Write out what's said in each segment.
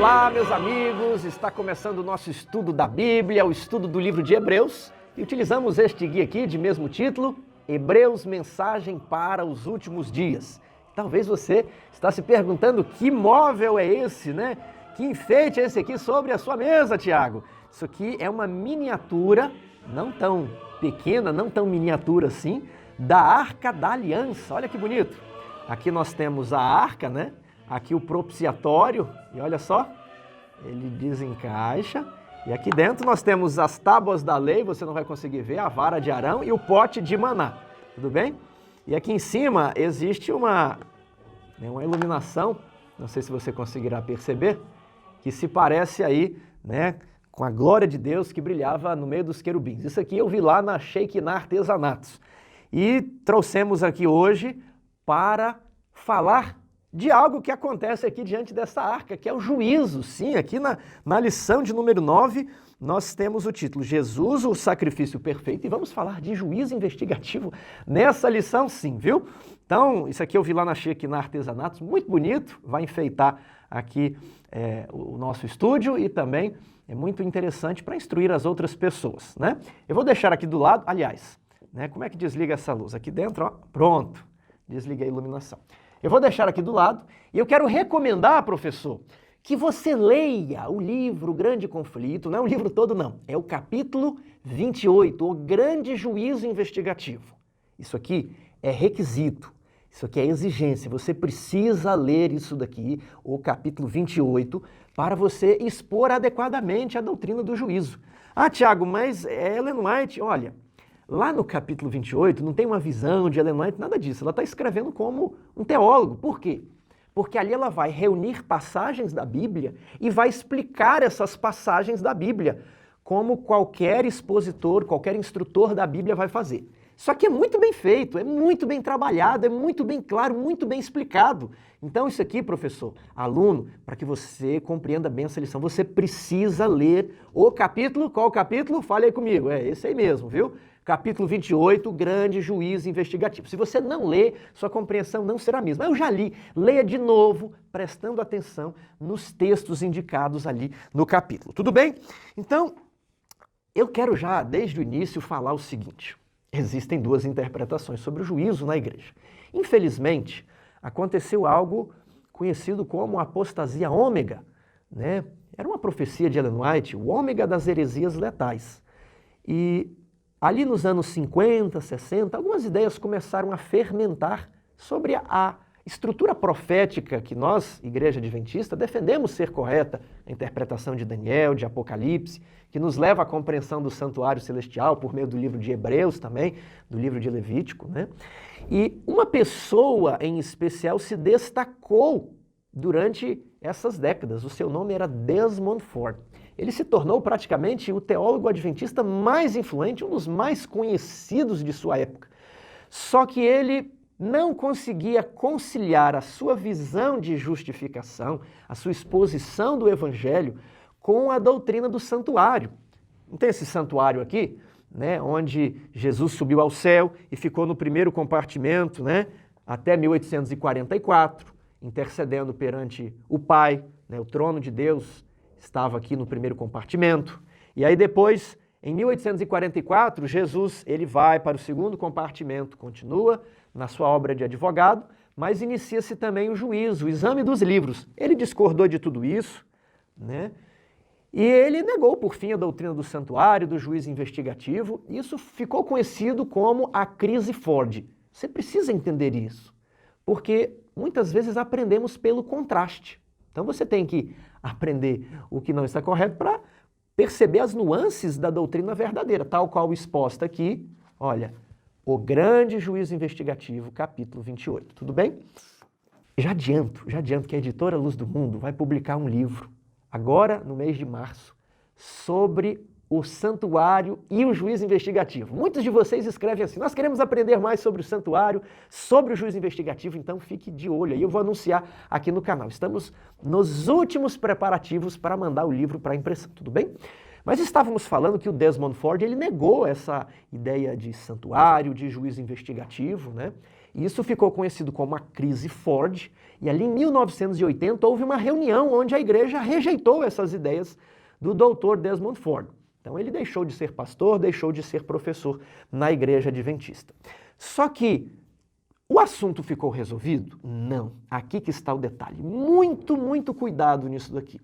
Olá, meus amigos! Está começando o nosso estudo da Bíblia, o estudo do livro de Hebreus, e utilizamos este guia aqui de mesmo título, Hebreus, Mensagem para os Últimos Dias. Talvez você está se perguntando que móvel é esse, né? Que enfeite é esse aqui sobre a sua mesa, Tiago? Isso aqui é uma miniatura, não tão pequena, não tão miniatura assim, da Arca da Aliança. Olha que bonito! Aqui nós temos a arca, né? Aqui o propiciatório, e olha só, ele desencaixa. E aqui dentro nós temos as tábuas da lei, você não vai conseguir ver, a vara de Arão e o pote de maná, tudo bem? E aqui em cima existe uma iluminação, não sei se você conseguirá perceber, que se parece aí, né, com a glória de Deus que brilhava no meio dos querubins. Isso aqui eu vi lá na Shekinah Artesanatos. E trouxemos aqui hoje para falar de algo que acontece aqui diante dessa arca, que é o juízo. Sim, aqui na lição de número 9, nós temos o título Jesus, o sacrifício perfeito, e vamos falar de juízo investigativo nessa lição sim, viu? Então, isso aqui eu vi lá na Shekinah Artesanatos, muito bonito, vai enfeitar aqui o nosso estúdio e também é muito interessante para instruir as outras pessoas, né? Eu vou deixar aqui do lado, aliás, né, como é que desliga essa luz? Aqui dentro, ó, pronto, desliguei a iluminação. Eu vou deixar aqui do lado e eu quero recomendar, professor, que você leia o livro Grande Conflito, não é o livro todo não, é o capítulo 28, o Grande Juízo Investigativo. Isso aqui é requisito, isso aqui é exigência, você precisa ler isso daqui, o capítulo 28, para você expor adequadamente a doutrina do juízo. Ah, Tiago, mas Ellen White, olha, lá no capítulo 28 não tem uma visão de Ellen White, nada disso. Ela está escrevendo como um teólogo. Por quê? Porque ali ela vai reunir passagens da Bíblia e vai explicar essas passagens da Bíblia, como qualquer expositor, qualquer instrutor da Bíblia vai fazer. Isso aqui é muito bem feito, é muito bem trabalhado, é muito bem claro, muito bem explicado. Então isso aqui, professor, aluno, para que você compreenda bem essa lição, você precisa ler o capítulo. Qual o capítulo? Fale aí comigo. É esse aí mesmo, viu? Capítulo 28, Grande Juízo Investigativo. Se você não ler, sua compreensão não será a mesma. Eu já li. Leia de novo, prestando atenção nos textos indicados ali no capítulo. Tudo bem? Então, eu quero já, desde o início, falar o seguinte. Existem duas interpretações sobre o juízo na igreja. Infelizmente, aconteceu algo conhecido como apostasia ômega, né? Era uma profecia de Ellen White, o ômega das heresias letais. E ali nos anos 50, 60, algumas ideias começaram a fermentar sobre a estrutura profética que nós, Igreja Adventista, defendemos ser correta, a interpretação de Daniel, de Apocalipse, que nos leva à compreensão do santuário celestial por meio do livro de Hebreus também, do livro de Levítico, né? E uma pessoa em especial se destacou durante essas décadas. O seu nome era Desmond Ford. Ele se tornou praticamente o teólogo adventista mais influente, um dos mais conhecidos de sua época. Só que ele não conseguia conciliar a sua visão de justificação, a sua exposição do evangelho com a doutrina do santuário. Não tem esse santuário aqui, né, onde Jesus subiu ao céu e ficou no primeiro compartimento, né, até 1844, intercedendo perante o Pai, né, o trono de Deus estava aqui no primeiro compartimento. E aí depois, em 1844, Jesus ele vai para o segundo compartimento, continua na sua obra de advogado, mas inicia-se também o juízo, o exame dos livros. Ele discordou de tudo isso, né? E ele negou, por fim, a doutrina do santuário, do juízo investigativo. Isso ficou conhecido como a crise Ford. Você precisa entender isso, porque muitas vezes aprendemos pelo contraste. Então você tem que aprender o que não está correto para perceber as nuances da doutrina verdadeira, tal qual exposta aqui, olha, o Grande Juízo Investigativo, capítulo 28, tudo bem? Já adianto que a editora Luz do Mundo vai publicar um livro, agora no mês de março, sobre o santuário e o juízo investigativo. Muitos de vocês escrevem assim, nós queremos aprender mais sobre o santuário, sobre o juízo investigativo, então fique de olho aí, eu vou anunciar aqui no canal. Estamos nos últimos preparativos para mandar o livro para impressão, tudo bem? Mas estávamos falando que o Desmond Ford, ele negou essa ideia de santuário, de juízo investigativo, né? E isso ficou conhecido como a crise Ford, e ali em 1980 houve uma reunião onde a igreja rejeitou essas ideias do Dr. Desmond Ford. Então ele deixou de ser pastor, deixou de ser professor na igreja adventista. Só que o assunto ficou resolvido? Não. Aqui que está o detalhe. Muito, muito cuidado nisso daqui.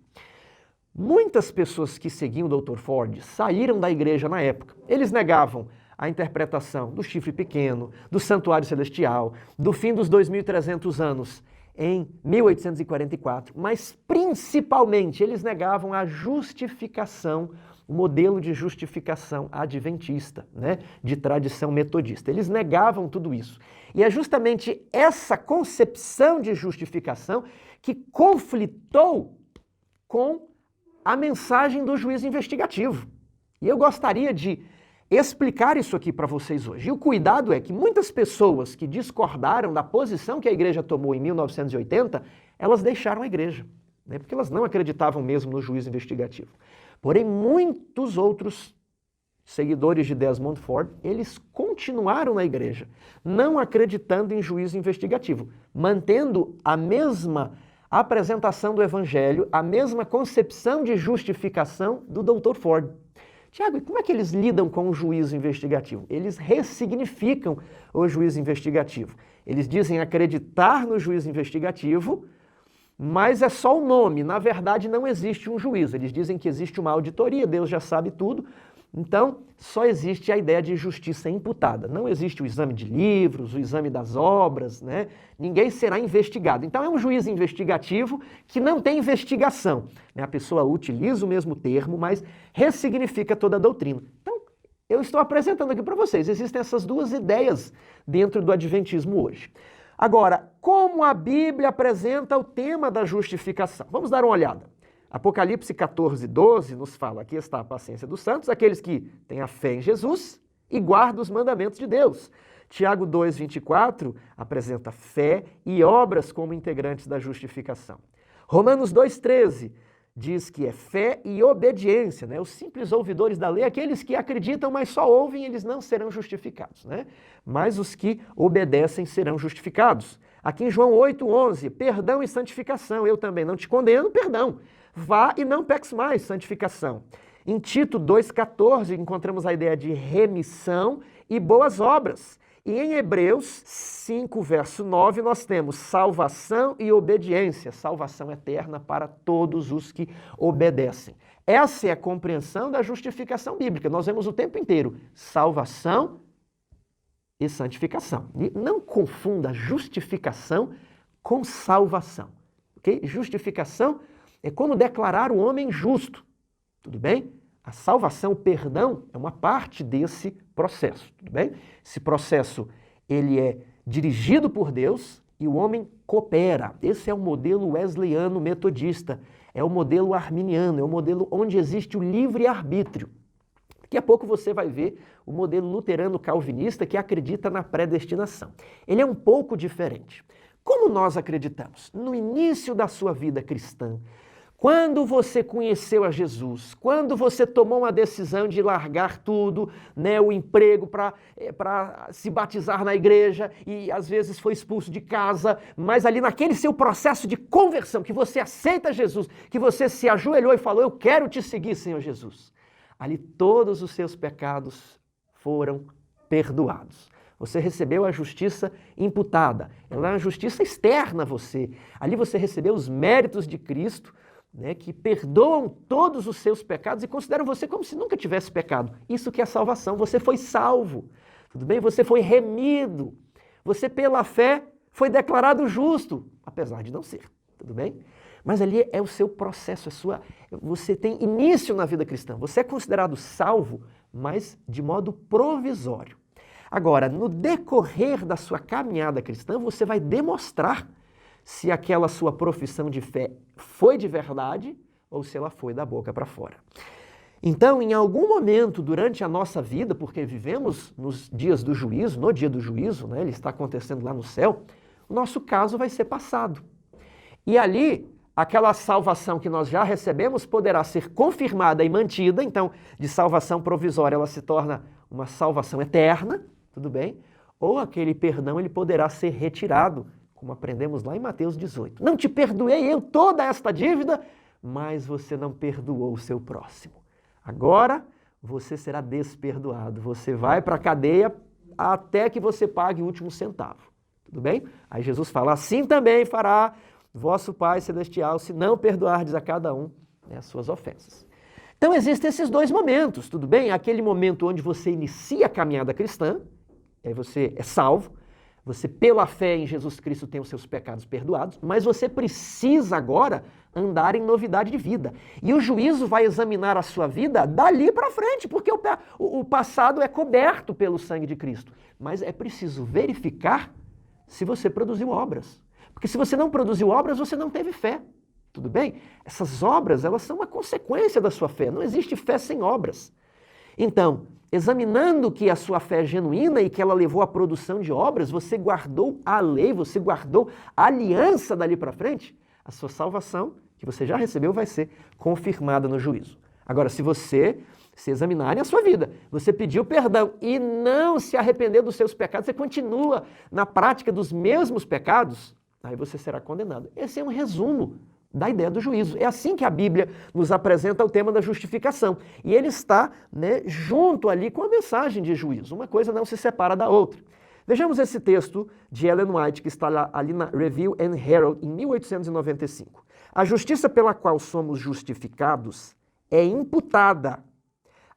Muitas pessoas que seguiam o Dr. Ford saíram da igreja na época. Eles negavam a interpretação do chifre pequeno, do santuário celestial, do fim dos 2.300 anos em 1844, mas principalmente eles negavam a justificação, o modelo de justificação adventista, né, de tradição metodista. Eles negavam tudo isso. E é justamente essa concepção de justificação que conflitou com a mensagem do juízo investigativo. E eu gostaria de explicar isso aqui para vocês hoje. E o cuidado é que muitas pessoas que discordaram da posição que a igreja tomou em 1980, elas deixaram a igreja, né, porque elas não acreditavam mesmo no juízo investigativo. Porém, muitos outros seguidores de Desmond Ford, eles continuaram na igreja, não acreditando em juízo investigativo, mantendo a mesma apresentação do evangelho, a mesma concepção de justificação do Dr. Ford. Tiago, e como é que eles lidam com o juízo investigativo? Eles ressignificam o juízo investigativo. Eles dizem acreditar no juízo investigativo, mas é só o nome. Na verdade, não existe um juízo. Eles dizem que existe uma auditoria, Deus já sabe tudo. Então, só existe a ideia de justiça imputada. Não existe o exame de livros, o exame das obras, né? Ninguém será investigado. Então, é um juízo investigativo que não tem investigação, né? A pessoa utiliza o mesmo termo, mas ressignifica toda a doutrina. Então, eu estou apresentando aqui para vocês. Existem essas duas ideias dentro do adventismo hoje. Agora, como a Bíblia apresenta o tema da justificação? Vamos dar uma olhada. Apocalipse 14, 12 nos fala, aqui está a paciência dos santos, aqueles que têm a fé em Jesus e guardam os mandamentos de Deus. Tiago 2, 24 apresenta fé e obras como integrantes da justificação. Romanos 2, 13 diz que é fé e obediência, né? Os simples ouvidores da lei, aqueles que acreditam, mas só ouvem, eles não serão justificados, né? Mas os que obedecem serão justificados. Aqui em João 8, 11, perdão e santificação, eu também não te condeno, perdão. Vá e não peques mais, santificação. Em Tito 2,14 encontramos a ideia de remissão e boas obras. E em Hebreus 5, verso 9, nós temos salvação e obediência, salvação eterna para todos os que obedecem. Essa é a compreensão da justificação bíblica. Nós vemos o tempo inteiro salvação e santificação. E não confunda justificação com salvação. Okay? Justificação é como declarar o homem justo, tudo bem? A salvação, o perdão, é uma parte desse processo, tudo bem? Esse processo, ele é dirigido por Deus e o homem coopera. Esse é o modelo wesleyano metodista, é o modelo arminiano, é o modelo onde existe o livre-arbítrio. Daqui a pouco você vai ver o modelo luterano calvinista que acredita na predestinação. Ele é um pouco diferente. Como nós acreditamos? No início da sua vida cristã, quando você conheceu a Jesus, quando você tomou uma decisão de largar tudo, né, o emprego para se batizar na igreja e às vezes foi expulso de casa, mas ali naquele seu processo de conversão, que você aceita Jesus, que você se ajoelhou e falou, eu quero te seguir, Senhor Jesus. Ali todos os seus pecados foram perdoados. Você recebeu a justiça imputada, ela é uma justiça externa a você. Ali você recebeu os méritos de Cristo, né, que perdoam todos os seus pecados e consideram você como se nunca tivesse pecado. Isso que é salvação. Você foi salvo, tudo bem? Você foi remido. Você, pela fé, foi declarado justo, apesar de não ser, tudo bem? Mas ali é o seu processo, você tem início na vida cristã. Você é considerado salvo, mas de modo provisório. Agora, no decorrer da sua caminhada cristã, você vai demonstrar se aquela sua profissão de fé foi de verdade ou se ela foi da boca para fora. Então, em algum momento durante a nossa vida, porque vivemos nos dias do juízo, no dia do juízo, né, ele está acontecendo lá no céu, o nosso caso vai ser passado. E ali, aquela salvação que nós já recebemos poderá ser confirmada e mantida, então, de salvação provisória ela se torna uma salvação eterna, tudo bem? ou aquele perdão ele poderá ser retirado, como aprendemos lá em Mateus 18. Não te perdoei eu toda esta dívida, mas você não perdoou o seu próximo. Agora você será desperdoado. Você vai para a cadeia até que você pague o último centavo. Tudo bem? Aí Jesus fala, assim também fará vosso Pai Celestial, se não perdoardes a cada um, né, as suas ofensas. Então existem esses dois momentos, tudo bem? Aquele momento onde você inicia a caminhada cristã, aí você é salvo, você pela fé em Jesus Cristo tem os seus pecados perdoados, mas você precisa agora andar em novidade de vida. E o juízo vai examinar a sua vida dali para frente, porque o passado é coberto pelo sangue de Cristo. Mas é preciso verificar se você produziu obras. Porque se você não produziu obras, você não teve fé. Tudo bem? Essas obras, elas são uma consequência da sua fé. Não existe fé sem obras. Então, examinando que a sua fé é genuína e que ela levou à produção de obras, você guardou a lei, você guardou a aliança dali para frente, a sua salvação, que você já recebeu, vai ser confirmada no juízo. Agora, se você se examinar a sua vida, você pediu perdão e não se arrependeu dos seus pecados, você continua na prática dos mesmos pecados, aí você será condenado. Esse é um resumo da ideia do juízo. É assim que a Bíblia nos apresenta o tema da justificação. E ele está, né, junto ali com a mensagem de juízo. Uma coisa não se separa da outra. Vejamos esse texto de Ellen White, que está ali na Review and Herald, em 1895. A justiça pela qual somos justificados é imputada.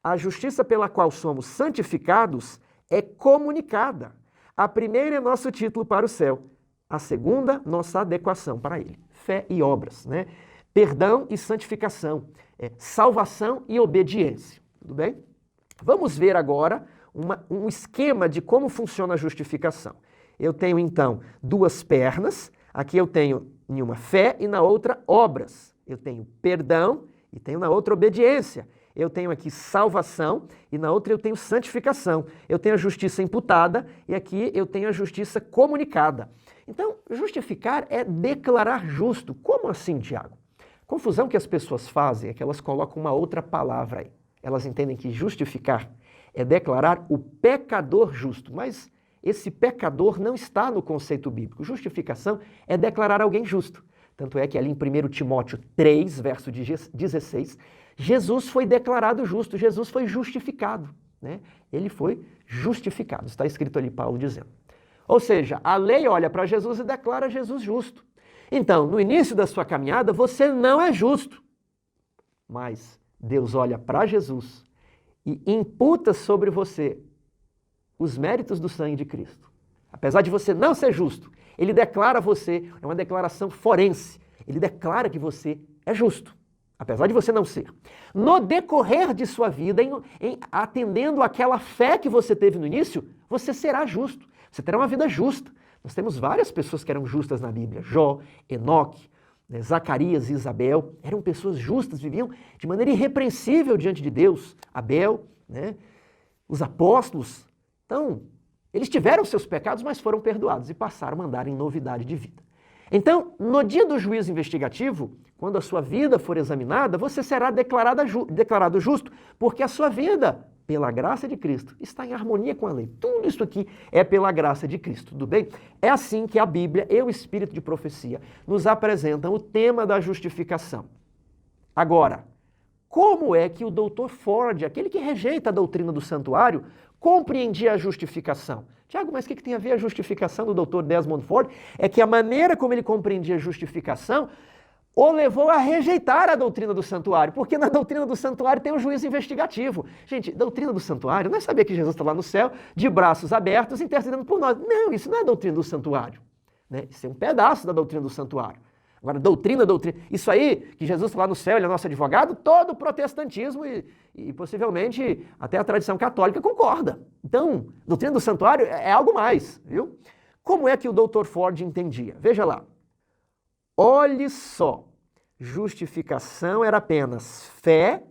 A justiça pela qual somos santificados é comunicada. A primeira é nosso título para o céu. A segunda, nossa adequação para ele. Fé e obras, né? Perdão e santificação. Salvação e obediência. Tudo bem? Vamos ver agora um esquema de como funciona a justificação. Eu tenho, então, duas pernas. Aqui eu tenho em uma fé e na outra obras. Eu tenho perdão e tenho na outra obediência. Eu tenho aqui salvação e na outra eu tenho santificação. Eu tenho a justiça imputada e aqui eu tenho a justiça comunicada. Então, justificar é declarar justo. Como assim, Tiago? A confusão que as pessoas fazem é que elas colocam uma outra palavra aí. Elas entendem que justificar é declarar o pecador justo, mas esse pecador não está no conceito bíblico. Justificação é declarar alguém justo. Tanto é que ali em 1 Timóteo 3, verso 16, Jesus foi declarado justo, Jesus foi justificado, né? Ele foi justificado, está escrito ali Paulo dizendo. Ou seja, a lei olha para Jesus e declara Jesus justo. Então, no início da sua caminhada, você não é justo, mas Deus olha para Jesus e imputa sobre você os méritos do sangue de Cristo. Apesar de você não ser justo, ele declara você, é uma declaração forense, ele declara que você é justo, apesar de você não ser. No decorrer de sua vida, atendendo àquela fé que você teve no início, você será justo, você terá uma vida justa. Nós temos várias pessoas que eram justas na Bíblia, Jó, Enoque, né, Zacarias e Isabel, eram pessoas justas, viviam de maneira irrepreensível diante de Deus, Abel, né, os apóstolos. Então, eles tiveram seus pecados, mas foram perdoados e passaram a andar em novidade de vida. Então, no dia do juízo investigativo, quando a sua vida for examinada, você será declarado justo, porque a sua vida, pela graça de Cristo, está em harmonia com a lei. Tudo isso aqui é pela graça de Cristo, tudo bem? É assim que a Bíblia e o Espírito de profecia nos apresentam o tema da justificação. Agora, como é que o Dr. Ford, aquele que rejeita a doutrina do santuário, compreendia a justificação? Tiago, mas o que tem a ver a justificação do Dr. Desmond Ford? É que a maneira como ele compreendia a justificação o levou a rejeitar a doutrina do santuário, porque na doutrina do santuário tem um juízo investigativo. Gente, doutrina do santuário não é saber que Jesus está lá no céu, de braços abertos, intercedendo por nós. Não, isso não é doutrina do santuário, né? Isso é um pedaço da doutrina do santuário. Agora, doutrina, isso aí, que Jesus está lá no céu, ele é nosso advogado, todo o protestantismo e possivelmente até a tradição católica concorda. Então, doutrina do santuário é algo mais, viu? Como é que o Dr. Ford entendia? Veja lá. Olhe só, justificação era apenas fé,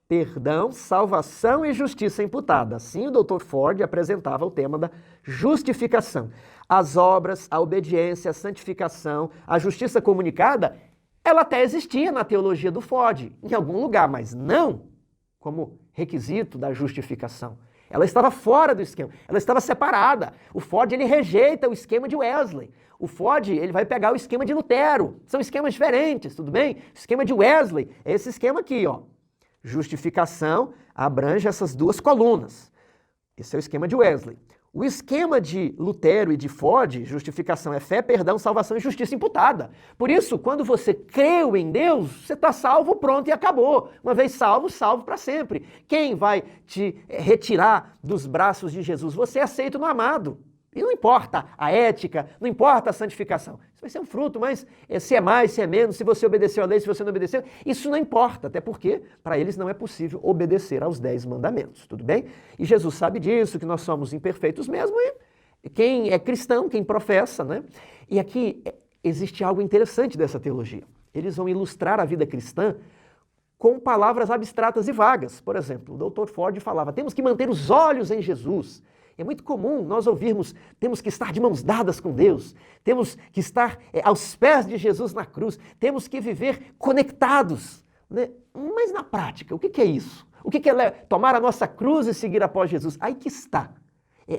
perdão, salvação e justiça imputada. Assim o Dr. Ford apresentava o tema da justificação. As obras, a obediência, a santificação, a justiça comunicada, ela até existia na teologia do Ford, em algum lugar, mas não como requisito da justificação. Ela estava fora do esquema, ela estava separada. O Ford, ele rejeita o esquema de Wesley. O Ford, ele vai pegar o esquema de Lutero. São esquemas diferentes, tudo bem? O esquema de Wesley é esse esquema aqui, ó. Justificação abrange essas duas colunas. Esse é o esquema de Wesley. O esquema de Lutero e de Ford, justificação é fé, perdão, salvação e justiça imputada. Por isso, quando você creu em Deus, você está salvo, pronto e acabou. Uma vez salvo, salvo para sempre. Quem vai te retirar dos braços de Jesus? Você é aceito no amado. E não importa a ética, não importa a santificação. Isso vai ser um fruto, mas se é mais, se é menos, se você obedeceu a lei, se você não obedeceu, isso não importa, até porque para eles não é possível obedecer aos 10 mandamentos, tudo bem? E Jesus sabe disso, que nós somos imperfeitos mesmo, e quem é cristão, quem professa, né? E aqui existe algo interessante dessa teologia. Eles vão ilustrar a vida cristã com palavras abstratas e vagas. Por exemplo, o Dr. Ford falava, temos que manter os olhos em Jesus. É muito comum nós ouvirmos, temos que estar de mãos dadas com Deus, temos que estar aos pés de Jesus na cruz, temos que viver conectados, né? Mas na prática, o que é isso? O que é tomar a nossa cruz e seguir após Jesus? Aí que está.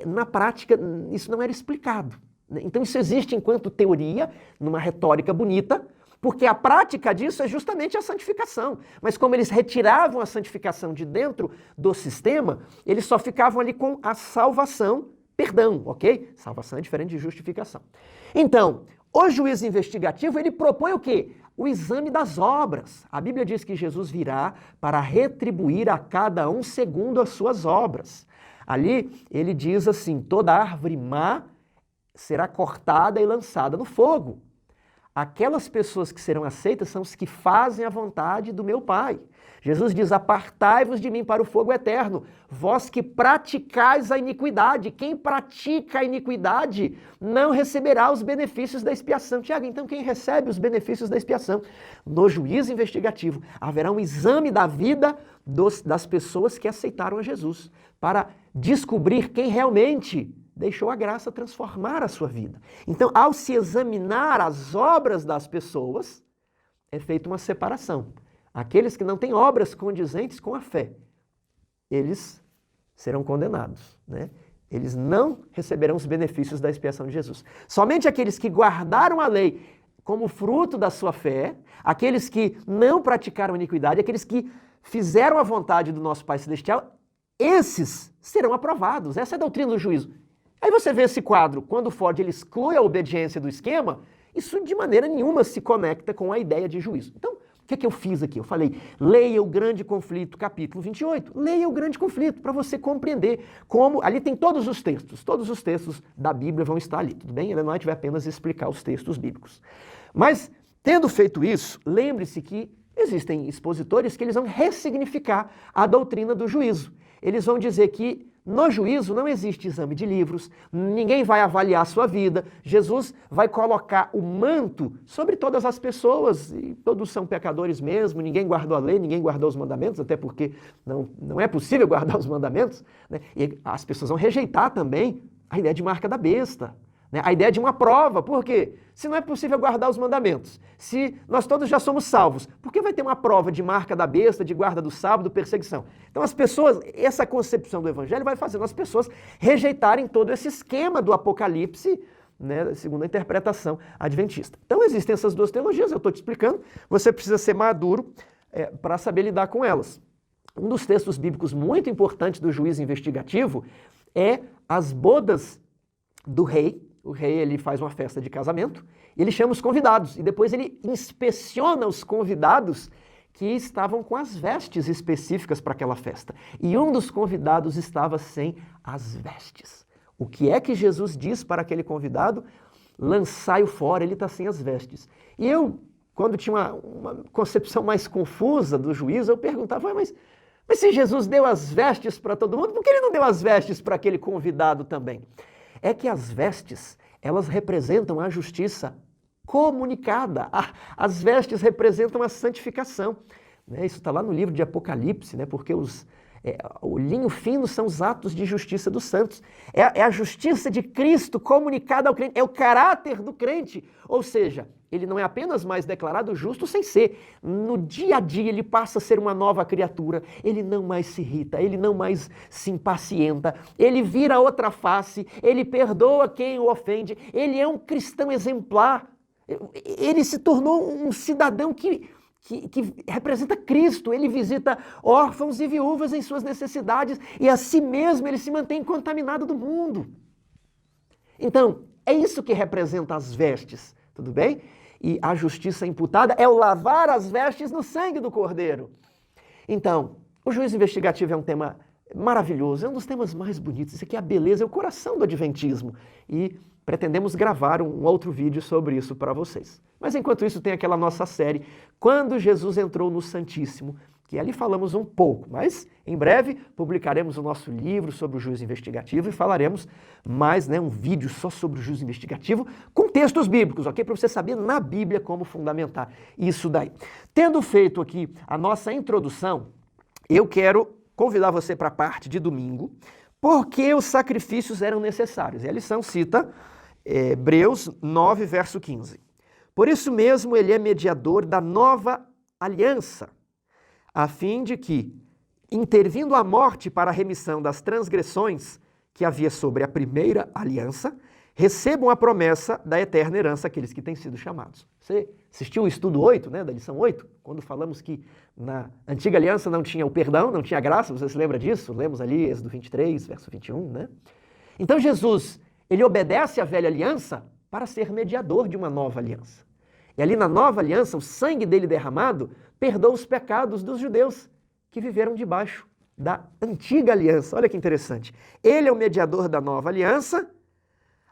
Na prática, isso não era explicado, né? Então isso existe enquanto teoria, numa retórica bonita, porque a prática disso é justamente a santificação. Mas como eles retiravam a santificação de dentro do sistema, eles só ficavam ali com a salvação, perdão, ok? Salvação é diferente de justificação. Então, o juiz investigativo, ele propõe o quê? O exame das obras. A Bíblia diz que Jesus virá para retribuir a cada um segundo as suas obras. Ali, ele diz assim, toda árvore má será cortada e lançada no fogo. Aquelas pessoas que serão aceitas são os que fazem a vontade do meu Pai. Jesus diz, apartai-vos de mim para o fogo eterno, vós que praticais a iniquidade. Quem pratica a iniquidade não receberá os benefícios da expiação. Tiago, então quem recebe os benefícios da expiação? No juízo investigativo, haverá um exame da vida das pessoas que aceitaram a Jesus, para descobrir quem realmente deixou a graça transformar a sua vida. Então, ao se examinar as obras das pessoas, é feita uma separação. Aqueles que não têm obras condizentes com a fé, eles serão condenados, né? Eles não receberão os benefícios da expiação de Jesus. Somente aqueles que guardaram a lei como fruto da sua fé, aqueles que não praticaram iniquidade, aqueles que fizeram a vontade do nosso Pai Celestial, esses serão aprovados. Essa é a doutrina do juízo. Aí você vê esse quadro, quando Ford ele exclui a obediência do esquema, isso de maneira nenhuma se conecta com a ideia de juízo. Então, o que eu fiz aqui? Eu falei, leia o Grande Conflito, capítulo 28. Leia o Grande Conflito, para você compreender como... Ali tem todos os textos da Bíblia vão estar ali, tudo bem? Ele não vai apenas explicar os textos bíblicos. Mas, tendo feito isso, lembre-se que existem expositores que eles vão ressignificar a doutrina do juízo. Eles vão dizer que no juízo não existe exame de livros, ninguém vai avaliar a sua vida, Jesus vai colocar o manto sobre todas as pessoas, e todos são pecadores mesmo, ninguém guardou a lei, ninguém guardou os mandamentos, até porque não é possível guardar os mandamentos, né? E as pessoas vão rejeitar também a ideia de marca da besta, né? A ideia de uma prova, por quê? Se não é possível guardar os mandamentos, se nós todos já somos salvos, por que vai ter uma prova de marca da besta, de guarda do sábado, perseguição? Então as pessoas, essa concepção do evangelho vai fazendo as pessoas rejeitarem todo esse esquema do Apocalipse, né, segundo a interpretação adventista. Então existem essas duas teologias, eu estou te explicando, você precisa ser maduro para saber lidar com elas. Um dos textos bíblicos muito importantes do juízo investigativo é as bodas do rei. O rei ele faz uma festa de casamento, e ele chama os convidados, e depois ele inspeciona os convidados que estavam com as vestes específicas para aquela festa. E um dos convidados estava sem as vestes. O que é que Jesus diz para aquele convidado? Lançai-o fora, ele está sem as vestes. E eu, quando tinha uma concepção mais confusa do juízo, eu perguntava, mas se Jesus deu as vestes para todo mundo, por que ele não deu as vestes para aquele convidado também? É que as vestes, elas representam a justiça comunicada. As vestes representam a santificação. Isso está lá no livro de Apocalipse, né? Porque O linho fino são os atos de justiça dos santos. É a justiça de Cristo comunicada ao crente, é o caráter do crente. Ou seja, ele não é apenas mais declarado justo sem ser. No dia a dia ele passa a ser uma nova criatura, ele não mais se irrita, ele não mais se impacienta, ele vira outra face, ele perdoa quem o ofende, ele é um cristão exemplar. Ele se tornou um cidadão que representa Cristo. Ele visita órfãos e viúvas em suas necessidades e a si mesmo ele se mantém incontaminado do mundo. Então, é isso que representa as vestes, tudo bem? E a justiça imputada é o lavar as vestes no sangue do Cordeiro. Então, o juízo investigativo é um tema maravilhoso, é um dos temas mais bonitos. Isso aqui é a beleza, é o coração do adventismo. E pretendemos gravar um outro vídeo sobre isso para vocês. Mas enquanto isso tem aquela nossa série, Quando Jesus Entrou no Santíssimo, que ali falamos um pouco, mas em breve publicaremos o nosso livro sobre o juízo investigativo e falaremos mais, um vídeo só sobre o juízo investigativo com textos bíblicos, ok? Para você saber na Bíblia como fundamentar isso daí. Tendo feito aqui a nossa introdução, eu quero convidar você para a parte de domingo, porque os sacrifícios eram necessários. E a lição cita Hebreus 9, verso 15. Por isso mesmo ele é mediador da nova aliança, a fim de que, intervindo a morte para a remissão das transgressões que havia sobre a primeira aliança, recebam a promessa da eterna herança aqueles que têm sido chamados. Você assistiu o estudo 8, da lição 8? Quando falamos que na antiga aliança não tinha o perdão, não tinha graça, você se lembra disso? Lemos ali Êxodo 23, verso 21, Então Jesus, ele obedece à velha aliança para ser mediador de uma nova aliança. E ali na nova aliança, o sangue dele derramado perdoa os pecados dos judeus que viveram debaixo da antiga aliança. Olha que interessante. Ele é o mediador da nova aliança,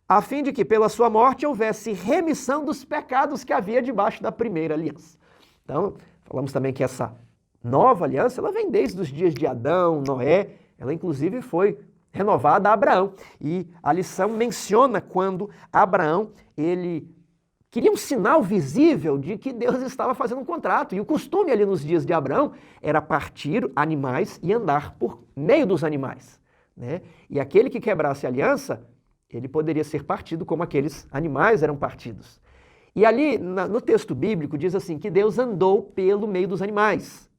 a fim de que pela sua morte houvesse remissão dos pecados que havia debaixo da primeira aliança. Então, falamos também que essa nova aliança, ela vem desde os dias de Adão, Noé, ela inclusive foi renovada a Abraão. E a lição menciona quando Abraão, ele queria um sinal visível de que Deus estava fazendo um contrato. E o costume ali nos dias de Abraão era partir animais e andar por meio dos animais. E aquele que quebrasse a aliança, ele poderia ser partido como aqueles animais eram partidos. E ali no texto bíblico diz assim, que Deus andou pelo meio dos animais.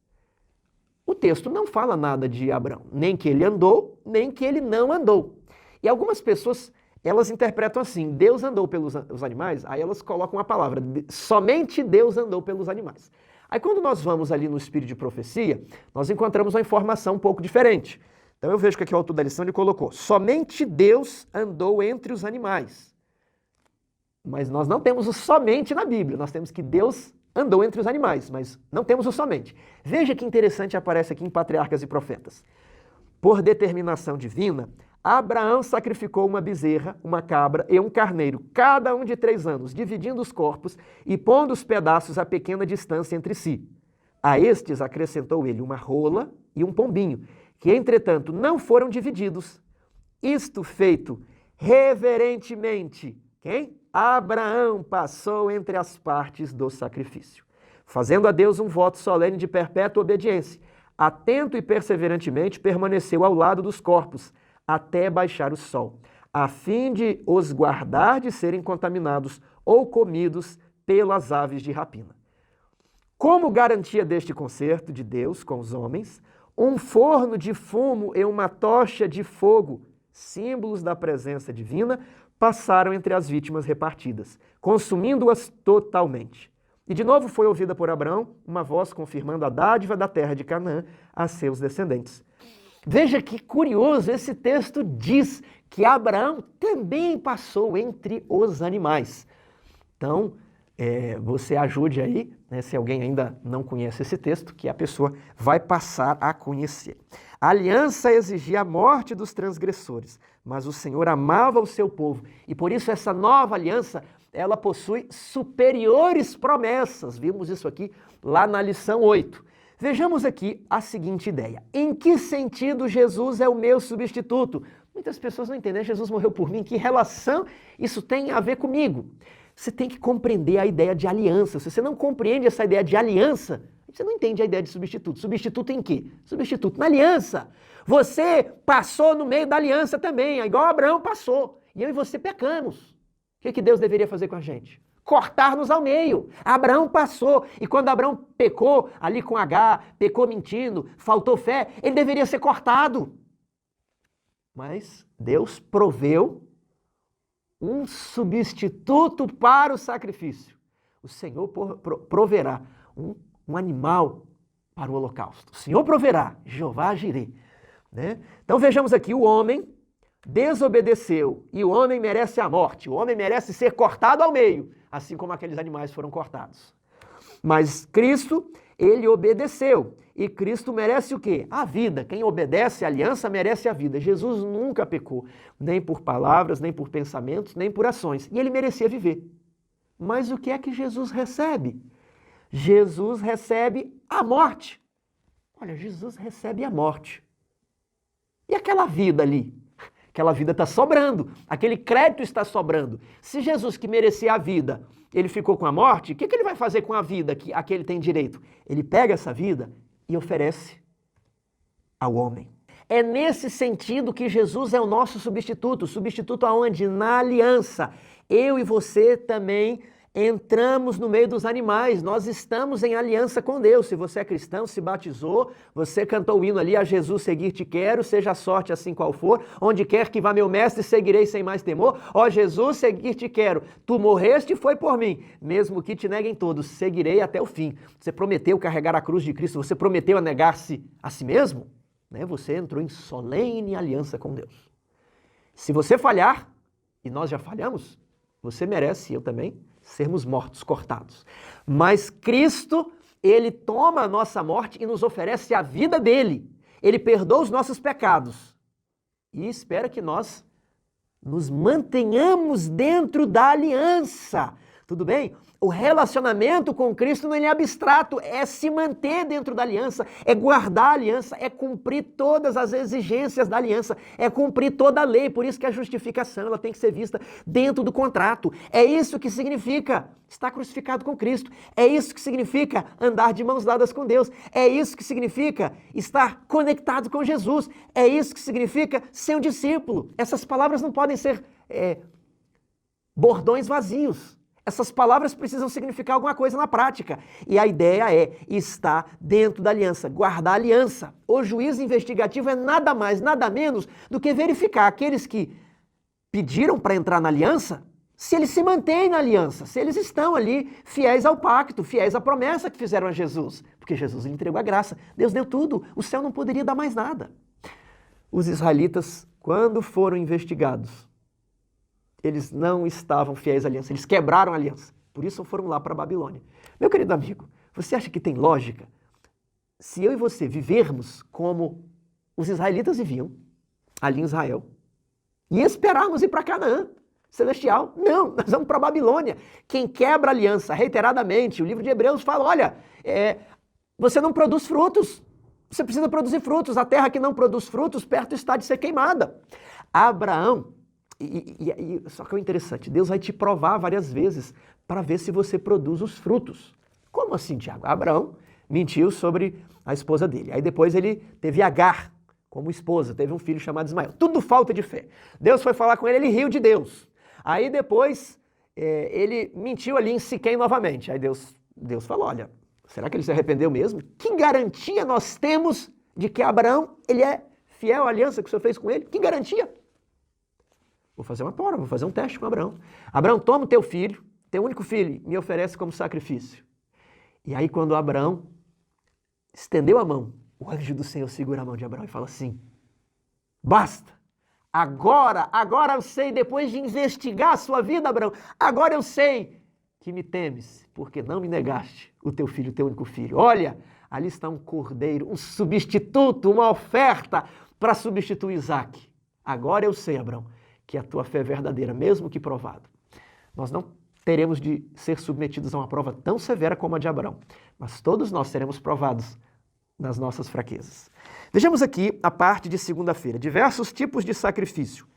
O texto não fala nada de Abraão, nem que ele andou, nem que ele não andou. E algumas pessoas, elas interpretam assim, Deus andou pelos animais, aí elas colocam a palavra, somente Deus andou pelos animais. Aí quando nós vamos ali no Espírito de Profecia, nós encontramos uma informação um pouco diferente. Então eu vejo que aqui o autor da lição ele colocou, somente Deus andou entre os animais. Mas nós não temos o somente na Bíblia, nós temos que Deus andou entre os animais, mas não temos o somente. Veja que interessante aparece aqui em Patriarcas e Profetas. Por determinação divina, Abraão sacrificou uma bezerra, uma cabra e um carneiro, cada um de 3 anos, dividindo os corpos e pondo os pedaços a pequena distância entre si. A estes acrescentou ele uma rola e um pombinho, que entretanto não foram divididos. Isto feito reverentemente, quem? Abraão passou entre as partes do sacrifício, fazendo a Deus um voto solene de perpétua obediência. Atento e perseverantemente permaneceu ao lado dos corpos, até baixar o sol, a fim de os guardar de serem contaminados ou comidos pelas aves de rapina. Como garantia deste concerto de Deus com os homens, um forno de fumo e uma tocha de fogo, símbolos da presença divina, passaram entre as vítimas repartidas, consumindo-as totalmente. E de novo foi ouvida por Abraão uma voz confirmando a dádiva da terra de Canaã a seus descendentes. Veja que curioso, esse texto diz que Abraão também passou entre os animais. Então, você ajude aí, se alguém ainda não conhece esse texto, que a pessoa vai passar a conhecer. A aliança exigia a morte dos transgressores, mas o Senhor amava o seu povo. E por isso essa nova aliança, ela possui superiores promessas. Vimos isso aqui lá na lição 8. Vejamos aqui a seguinte ideia. Em que sentido Jesus é o meu substituto? Muitas pessoas não entendem, Jesus morreu por mim, que relação isso tem a ver comigo? Você tem que compreender a ideia de aliança. Se você não compreende essa ideia de aliança, Você não entende a ideia de substituto. Substituto em quê? Substituto na aliança. Você passou no meio da aliança também, igual Abraão passou. E eu e você pecamos. O que Deus deveria fazer com a gente? Cortar-nos ao meio. Abraão passou. E quando Abraão pecou ali com Agar, pecou mentindo, faltou fé, ele deveria ser cortado. Mas Deus proveu um substituto para o sacrifício. O Senhor proverá um animal para o holocausto. O Senhor proverá, Jeová Jireh. Né? Então vejamos aqui, o homem desobedeceu e o homem merece a morte. O homem merece ser cortado ao meio, assim como aqueles animais foram cortados. Mas Cristo, ele obedeceu. E Cristo merece o quê? A vida. Quem obedece à aliança merece a vida. Jesus nunca pecou, nem por palavras, nem por pensamentos, nem por ações. E ele merecia viver. Mas o que é que Jesus recebe? Jesus recebe a morte. Olha, Jesus recebe a morte. E aquela vida ali? Aquela vida está sobrando, aquele crédito está sobrando. Se Jesus, que merecia a vida, ele ficou com a morte, o que ele vai fazer com a vida a que ele tem direito? Ele pega essa vida e oferece ao homem. É nesse sentido que Jesus é o nosso substituto. Substituto aonde? Na aliança. Eu e você também entramos no meio dos animais, nós estamos em aliança com Deus. Se você é cristão, se batizou, você cantou o hino ali, a Jesus seguir te quero, seja a sorte assim qual for, onde quer que vá meu mestre, seguirei sem mais temor. Ó Jesus, seguir te quero, tu morreste e foi por mim, mesmo que te neguem todos, seguirei até o fim. Você prometeu carregar a cruz de Cristo, você prometeu negar-se a si mesmo, né? Você entrou em solene aliança com Deus. Se você falhar, e nós já falhamos, você merece, eu também, sermos mortos, cortados. Mas Cristo, ele toma a nossa morte e nos oferece a vida dele. Ele perdoa os nossos pecados e espera que nós nos mantenhamos dentro da aliança. Tudo bem? O relacionamento com Cristo não é abstrato, é se manter dentro da aliança, é guardar a aliança, é cumprir todas as exigências da aliança, é cumprir toda a lei. Por isso que a justificação ela tem que ser vista dentro do contrato. É isso que significa estar crucificado com Cristo. É isso que significa andar de mãos dadas com Deus. É isso que significa estar conectado com Jesus. É isso que significa ser um discípulo. Essas palavras não podem ser bordões vazios. Essas palavras precisam significar alguma coisa na prática. E a ideia é estar dentro da aliança, guardar a aliança. O juízo investigativo é nada mais, nada menos do que verificar aqueles que pediram para entrar na aliança, se eles se mantêm na aliança, se eles estão ali fiéis ao pacto, fiéis à promessa que fizeram a Jesus. Porque Jesus lhe entregou a graça. Deus deu tudo. O céu não poderia dar mais nada. Os israelitas, quando foram investigados, eles não estavam fiéis à aliança, eles quebraram a aliança. Por isso foram lá para a Babilônia. Meu querido amigo, você acha que tem lógica? Se eu e você vivermos como os israelitas viviam, ali em Israel, e esperarmos ir para Canaã celestial, não, nós vamos para a Babilônia. Quem quebra a aliança reiteradamente, o livro de Hebreus fala, olha, você não produz frutos, você precisa produzir frutos, a terra que não produz frutos, perto está de ser queimada. Abraão, só que é interessante, Deus vai te provar várias vezes para ver se você produz os frutos. Como assim, Tiago? Abraão mentiu sobre a esposa dele. Aí depois ele teve Agar como esposa, teve um filho chamado Ismael. Tudo falta de fé. Deus foi falar com ele, ele riu de Deus. Aí depois ele mentiu ali em Siquém novamente. Aí Deus falou, olha, será que ele se arrependeu mesmo? Que garantia nós temos de que Abraão ele é fiel à aliança que o Senhor fez com ele? Que garantia? Vou fazer uma prova, vou fazer um teste com Abraão. Abraão, toma o teu filho, teu único filho, me oferece como sacrifício. E aí quando Abraão estendeu a mão, o anjo do Senhor segura a mão de Abraão e fala assim, basta, agora eu sei, depois de investigar a sua vida, Abraão, agora eu sei que me temes, porque não me negaste o teu filho, o teu único filho. Olha, ali está um cordeiro, um substituto, uma oferta para substituir Isaque. Agora eu sei, Abraão, que a tua fé é verdadeira, mesmo que provado. Nós não teremos de ser submetidos a uma prova tão severa como a de Abraão, mas todos nós seremos provados nas nossas fraquezas. Vejamos aqui a parte de segunda-feira, diversos tipos de sacrifício.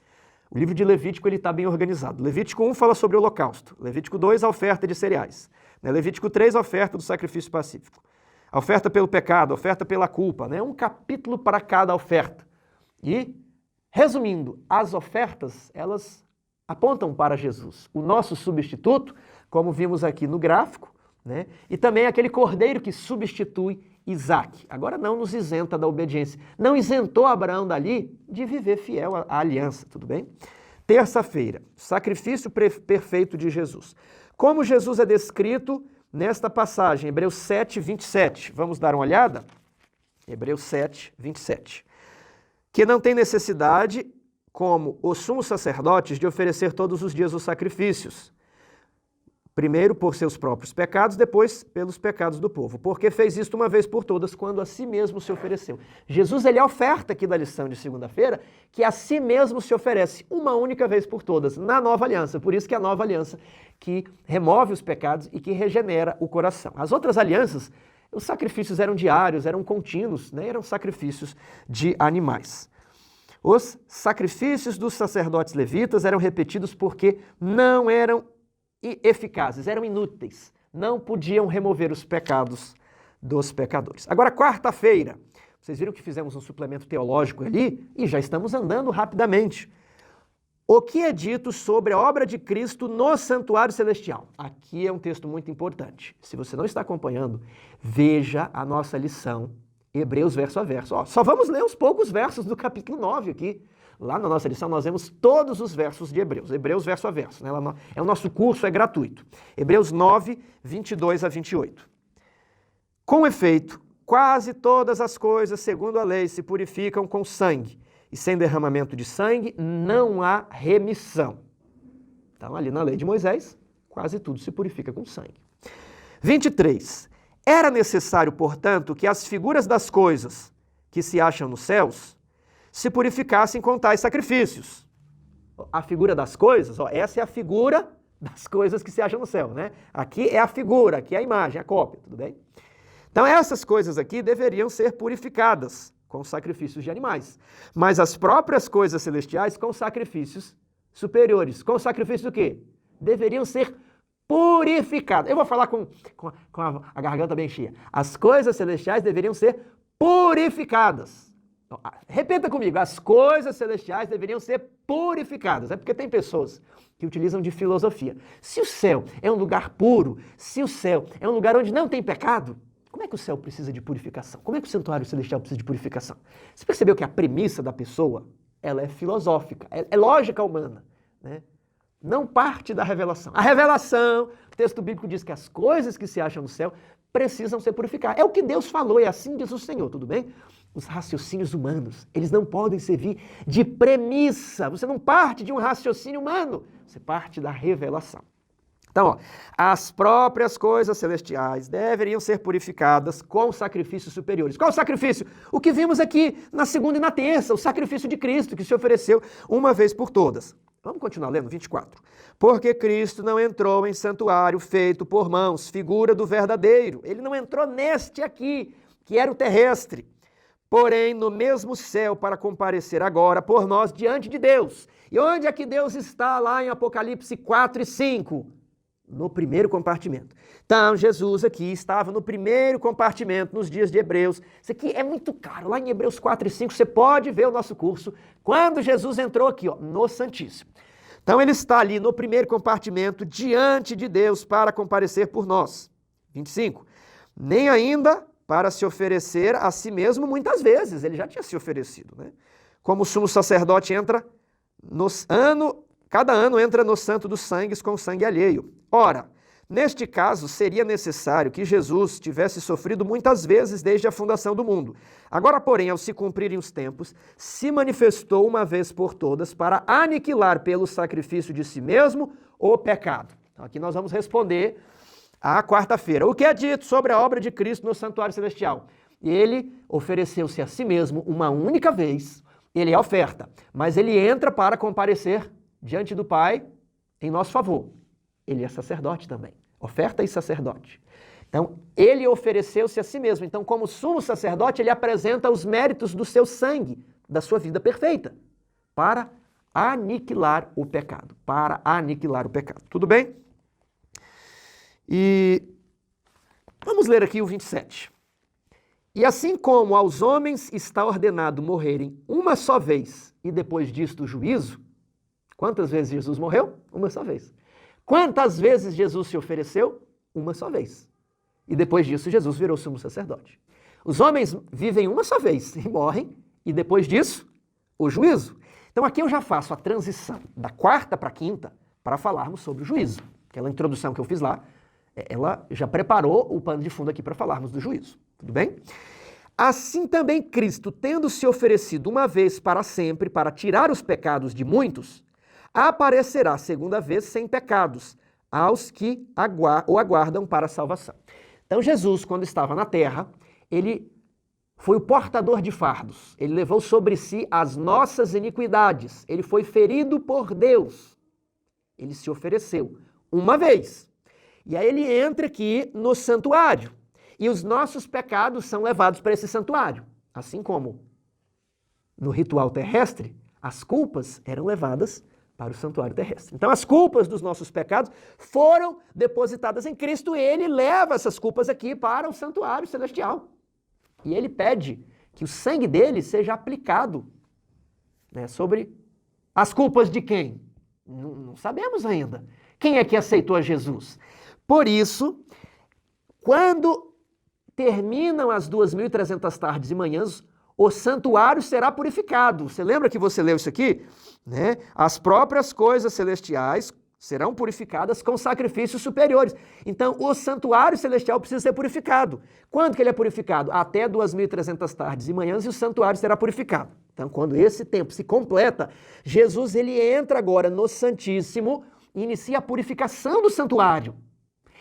O livro de Levítico está bem organizado. Levítico 1 fala sobre o holocausto, Levítico 2 a oferta de cereais, Levítico 3 a oferta do sacrifício pacífico, A oferta pelo pecado, a oferta pela culpa, né? Um capítulo para cada oferta. E, resumindo, as ofertas, elas apontam para Jesus, o nosso substituto, como vimos aqui no gráfico, né? E também aquele cordeiro que substitui Isaac. Agora não nos isenta da obediência. Não isentou Abraão dali de viver fiel à aliança, tudo bem? Terça-feira, sacrifício perfeito de Jesus. Como Jesus é descrito nesta passagem, Hebreus 7, 27. Vamos dar uma olhada? Hebreus 7, 27. Que não tem necessidade, como os sumos sacerdotes, de oferecer todos os dias os sacrifícios. Primeiro por seus próprios pecados, depois pelos pecados do povo. Porque fez isto uma vez por todas, quando a si mesmo se ofereceu. Jesus, ele é a oferta aqui da lição de segunda-feira, que a si mesmo se oferece uma única vez por todas, na nova aliança. Por isso que é a nova aliança que remove os pecados e que regenera o coração. As outras alianças, os sacrifícios eram diários, eram contínuos, né? Eram sacrifícios de animais. Os sacrifícios dos sacerdotes levitas eram repetidos porque não eram eficazes, eram inúteis, não podiam remover os pecados dos pecadores. Agora, quarta-feira, vocês viram que fizemos um suplemento teológico ali e já estamos andando rapidamente. O que é dito sobre a obra de Cristo no santuário celestial? Aqui é um texto muito importante. Se você não está acompanhando, veja a nossa lição, Hebreus verso a verso. Ó, só vamos ler uns poucos versos do capítulo 9 aqui. Lá na nossa lição nós vemos todos os versos de Hebreus, Hebreus verso a verso. Né? É o nosso curso, é gratuito. Hebreus 9, 22 a 28. Com efeito, quase todas as coisas, segundo a lei, se purificam com sangue, e sem derramamento de sangue não há remissão. Então, ali na lei de Moisés, quase tudo se purifica com sangue. 23. Era necessário, portanto, que as figuras das coisas que se acham nos céus se purificassem com tais sacrifícios. A figura das coisas, ó, essa é a figura das coisas que se acham no céu, né? Aqui é a figura, aqui é a imagem, a cópia, tudo bem? Então essas coisas aqui deveriam ser purificadas com sacrifícios de animais, mas as próprias coisas celestiais com sacrifícios superiores. Com sacrifício do quê? Deveriam ser purificadas. Eu vou falar com a garganta bem cheia. As coisas celestiais deveriam ser purificadas. Então, repita comigo, as coisas celestiais deveriam ser purificadas. É porque tem pessoas que utilizam de filosofia. Se o céu é um lugar puro, se o céu é um lugar onde não tem pecado, como é que o céu precisa de purificação? Como é que o santuário celestial precisa de purificação? Você percebeu que a premissa da pessoa, ela é filosófica, é lógica humana, né? Não parte da revelação. A revelação, o texto bíblico diz que as coisas que se acham no céu precisam ser purificadas. É o que Deus falou e assim diz o Senhor, tudo bem? Os raciocínios humanos, eles não podem servir de premissa. Você não parte de um raciocínio humano, você parte da revelação. Então, ó, as próprias coisas celestiais deveriam ser purificadas com sacrifícios superiores. Qual o sacrifício? O que vimos aqui na segunda e na terça, o sacrifício de Cristo, que se ofereceu uma vez por todas. Vamos continuar lendo, 24. Porque Cristo não entrou em santuário feito por mãos, figura do verdadeiro. Ele não entrou neste aqui, que era o terrestre. Porém, no mesmo céu, para comparecer agora por nós diante de Deus. E onde é que Deus está lá em Apocalipse 4 e 5? No primeiro compartimento. Então, Jesus aqui estava no primeiro compartimento nos dias de Hebreus. Isso aqui é muito claro. Lá em Hebreus 4 e 5, você pode ver o nosso curso, quando Jesus entrou aqui, ó, no Santíssimo. Então, ele está ali no primeiro compartimento, diante de Deus, para comparecer por nós. 25. Nem ainda para se oferecer a si mesmo muitas vezes. Ele já tinha se oferecido, né? Como o sumo sacerdote cada ano entra no santo dos sangues com sangue alheio. Ora, neste caso, seria necessário que Jesus tivesse sofrido muitas vezes desde a fundação do mundo. Agora, porém, ao se cumprirem os tempos, se manifestou uma vez por todas para aniquilar pelo sacrifício de si mesmo o pecado. Então, aqui nós vamos responder à quarta-feira. O que é dito sobre a obra de Cristo no santuário celestial? Ele ofereceu-se a si mesmo uma única vez, ele é a oferta, mas ele entra para comparecer diante do Pai em nosso favor. Ele é sacerdote também, oferta e sacerdote. Então, ele ofereceu-se a si mesmo. Então, como sumo sacerdote, ele apresenta os méritos do seu sangue, da sua vida perfeita, para aniquilar o pecado. Para aniquilar o pecado. Tudo bem? E vamos ler aqui o 27. E assim como aos homens está ordenado morrerem uma só vez e depois disto o juízo, quantas vezes Jesus morreu? Uma só vez. Quantas vezes Jesus se ofereceu? Uma só vez. E depois disso Jesus virou sumo sacerdote. Os homens vivem uma só vez e morrem, e depois disso, o juízo. Então aqui eu já faço a transição da quarta para a quinta para falarmos sobre o juízo. Aquela introdução que eu fiz lá, ela já preparou o pano de fundo aqui para falarmos do juízo. Tudo bem? Assim também Cristo, tendo se oferecido uma vez para sempre para tirar os pecados de muitos, aparecerá segunda vez sem pecados aos que o aguardam para a salvação. Então Jesus, quando estava na terra, ele foi o portador de fardos. Ele levou sobre si as nossas iniquidades. Ele foi ferido por Deus. Ele se ofereceu uma vez. E aí ele entra aqui no santuário. E os nossos pecados são levados para esse santuário. Assim como no ritual terrestre, as culpas eram levadas para o santuário terrestre. Então as culpas dos nossos pecados foram depositadas em Cristo e ele leva essas culpas aqui para o santuário celestial. E ele pede que o sangue dele seja aplicado, né, sobre as culpas de quem? Não sabemos ainda. Quem é que aceitou a Jesus? Por isso, quando terminam as 2.300 tardes e manhãs, o santuário será purificado. Você lembra que você leu isso aqui? Né? As próprias coisas celestiais serão purificadas com sacrifícios superiores. Então, o santuário celestial precisa ser purificado. Quando que ele é purificado? Até 2.300 tardes e manhãs e o santuário será purificado. Então, quando esse tempo se completa, Jesus ele entra agora no Santíssimo e inicia a purificação do santuário.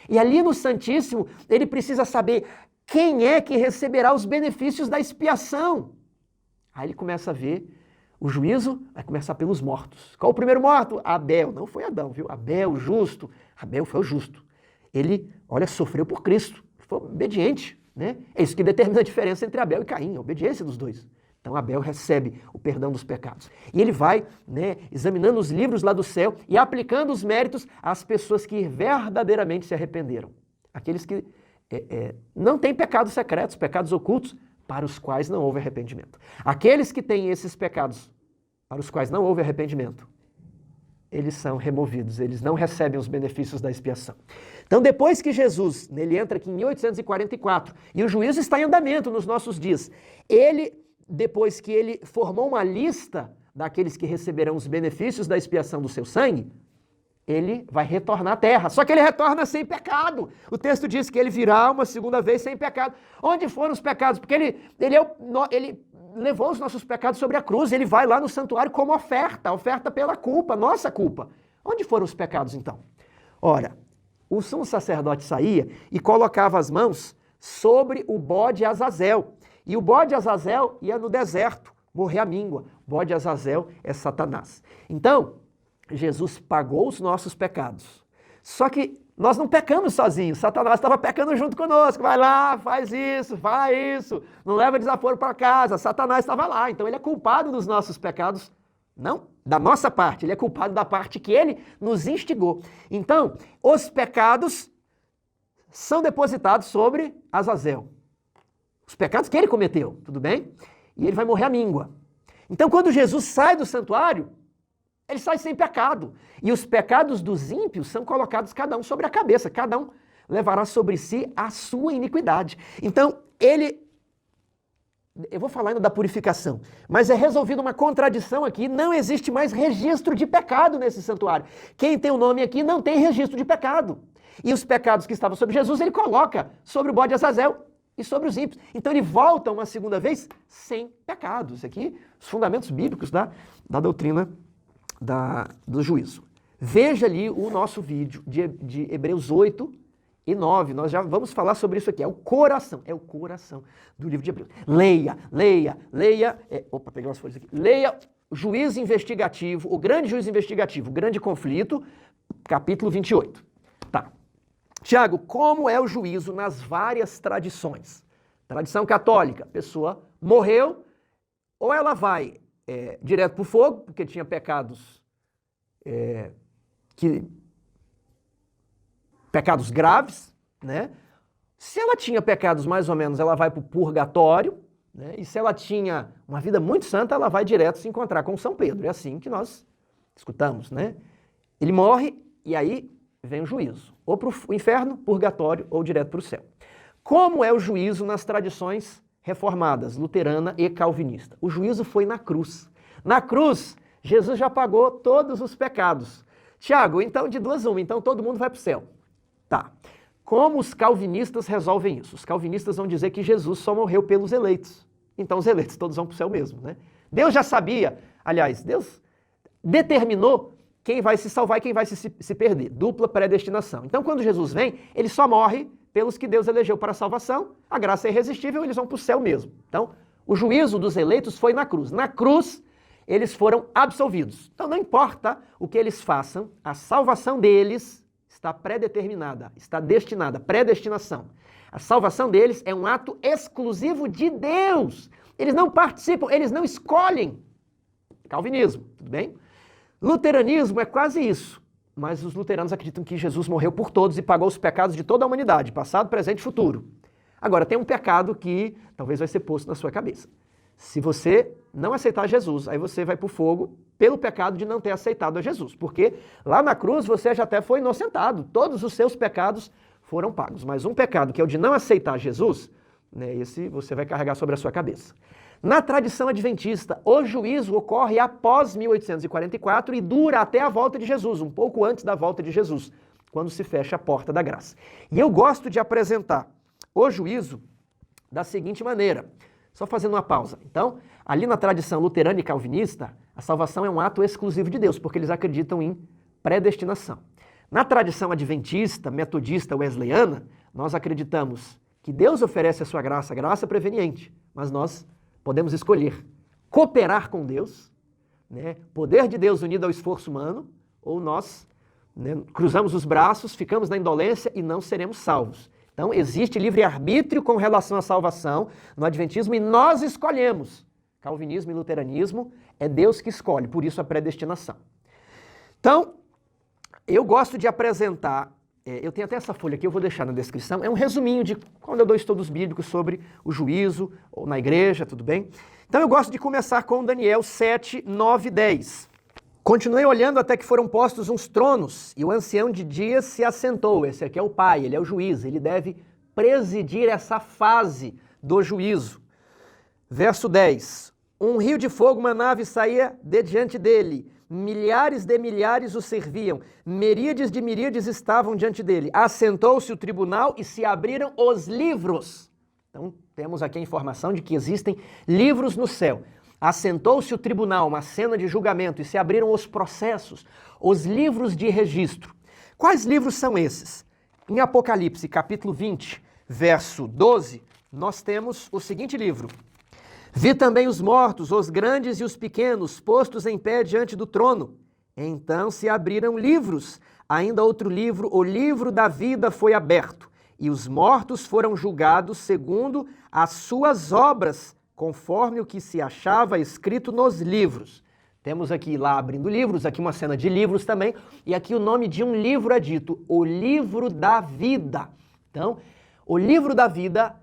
E ali no Santíssimo, ele precisa saber quem é que receberá os benefícios da expiação. Aí ele começa a ver o juízo, vai começar pelos mortos. Qual o primeiro morto? Abel. Não foi Adão, viu? Abel, o justo. Abel foi o justo. Ele, olha, sofreu por Cristo. Foi obediente, né? É isso que determina a diferença entre Abel e Caim, a obediência dos dois. Então Abel recebe o perdão dos pecados. E ele vai, né, examinando os livros lá do céu e aplicando os méritos às pessoas que verdadeiramente se arrependeram. Aqueles que não têm pecados secretos, pecados ocultos, para os quais não houve arrependimento. Aqueles que têm esses pecados, para os quais não houve arrependimento, eles são removidos, eles não recebem os benefícios da expiação. Então, depois que Jesus, ele entra aqui em 1844, e o juízo está em andamento nos nossos dias, ele, depois que ele formou uma lista daqueles que receberão os benefícios da expiação do seu sangue, ele vai retornar à terra. Só que ele retorna sem pecado. O texto diz que ele virá uma segunda vez sem pecado. Onde foram os pecados? Porque ele levou os nossos pecados sobre a cruz. Ele vai lá no santuário como oferta pela culpa, nossa culpa. Onde foram os pecados então? Ora, o sumo sacerdote saía e colocava as mãos sobre o bode Azazel. E o bode Azazel ia no deserto, morrer à míngua. O bode Azazel é Satanás. Então, Jesus pagou os nossos pecados. Só que nós não pecamos sozinhos. Satanás estava pecando junto conosco. Vai lá, faz isso, não leva desaforo para casa. Satanás estava lá. Então ele é culpado dos nossos pecados. Não da nossa parte, ele é culpado da parte que ele nos instigou. Então, os pecados são depositados sobre Azazel. Os pecados que ele cometeu, tudo bem? E ele vai morrer à míngua. Então, quando Jesus sai do santuário, ele sai sem pecado. E os pecados dos ímpios são colocados cada um sobre a cabeça. Cada um levará sobre si a sua iniquidade. Então, eu vou falar ainda da purificação, mas é resolvida uma contradição aqui. Não existe mais registro de pecado nesse santuário. Quem tem o nome aqui não tem registro de pecado. E os pecados que estavam sobre Jesus, ele coloca sobre o bode Azazel e sobre os ímpios. Então ele volta uma segunda vez sem pecado. Isso aqui, os fundamentos bíblicos da doutrina do juízo. Veja ali o nosso vídeo de Hebreus 8 e 9. Nós já vamos falar sobre isso aqui. É o coração do livro de Hebreus. Leia. Peguei umas folhas aqui. Leia o juízo investigativo, o grande juízo investigativo, o grande conflito, capítulo 28. Tá. Tiago, como é o juízo nas várias tradições? Tradição católica, a pessoa morreu, ou ela vai direto para o fogo, porque tinha pecados pecados graves, né? Se ela tinha pecados mais ou menos, ela vai para o purgatório, né? E se ela tinha uma vida muito santa, ela vai direto se encontrar com São Pedro. É assim que nós escutamos, né? Ele morre e aí vem o juízo. Ou para o inferno, purgatório, ou direto para o céu. Como é o juízo nas tradições reformadas, luterana e calvinista? O juízo foi na cruz. Na cruz, Jesus já pagou todos os pecados. Tiago, então de duas uma, então todo mundo vai para o céu. Tá. Como os calvinistas resolvem isso? Os calvinistas vão dizer que Jesus só morreu pelos eleitos. Então os eleitos todos vão para o céu mesmo, né? Deus já sabia, aliás, Deus determinou quem vai se salvar e quem vai se perder. Dupla predestinação. Então quando Jesus vem, ele só morre pelos que Deus elegeu para a salvação, a graça é irresistível, eles vão para o céu mesmo. Então, o juízo dos eleitos foi na cruz. Na cruz, eles foram absolvidos. Então não importa o que eles façam, a salvação deles está predeterminada, está destinada, predestinação. A salvação deles é um ato exclusivo de Deus. Eles não participam, eles não escolhem. Calvinismo, tudo bem? Luteranismo é quase isso. Mas os luteranos acreditam que Jesus morreu por todos e pagou os pecados de toda a humanidade, passado, presente e futuro. Agora, tem um pecado que talvez vai ser posto na sua cabeça. Se você não aceitar Jesus, aí você vai para o fogo pelo pecado de não ter aceitado a Jesus. Porque lá na cruz você já até foi inocentado, todos os seus pecados foram pagos. Mas um pecado que é o de não aceitar Jesus, né, esse você vai carregar sobre a sua cabeça. Na tradição adventista, o juízo ocorre após 1844 e dura até a volta de Jesus, um pouco antes da volta de Jesus, quando se fecha a porta da graça. E eu gosto de apresentar o juízo da seguinte maneira, só fazendo uma pausa. Então, ali na tradição luterana e calvinista, a salvação é um ato exclusivo de Deus, porque eles acreditam em predestinação. Na tradição adventista, metodista, wesleyana, nós acreditamos que Deus oferece a sua graça, graça preveniente, mas nós podemos escolher cooperar com Deus, né, poder de Deus unido ao esforço humano, ou nós, né, cruzamos os braços, ficamos na indolência e não seremos salvos. Então existe livre-arbítrio com relação à salvação no adventismo e nós escolhemos. Calvinismo e luteranismo é Deus que escolhe, por isso a predestinação. Então, eu gosto de apresentar, eu tenho até essa folha aqui, eu vou deixar na descrição, é um resuminho de quando eu dou estudos bíblicos sobre o juízo, ou na igreja, tudo bem? Então eu gosto de começar com Daniel 7, 9 e 10. Continuei olhando até que foram postos uns tronos, e o ancião de dias se assentou. Esse aqui é o pai, ele é o juiz, ele deve presidir essa fase do juízo. Verso 10. Um rio de fogo, uma nave saía de diante dele. Milhares de milhares o serviam, miríades de miríades estavam diante dele. Assentou-se o tribunal e se abriram os livros. Então, temos aqui a informação de que existem livros no céu. Assentou-se o tribunal, uma cena de julgamento, e se abriram os processos, os livros de registro. Quais livros são esses? Em Apocalipse, capítulo 20, verso 12, nós temos o seguinte livro. Vi também os mortos, os grandes e os pequenos, postos em pé diante do trono. Então se abriram livros. Ainda outro livro, o livro da vida, foi aberto. E os mortos foram julgados segundo as suas obras, conforme o que se achava escrito nos livros. Temos aqui lá abrindo livros, aqui uma cena de livros também. E aqui o nome de um livro é dito, o livro da vida. Então, o livro da vida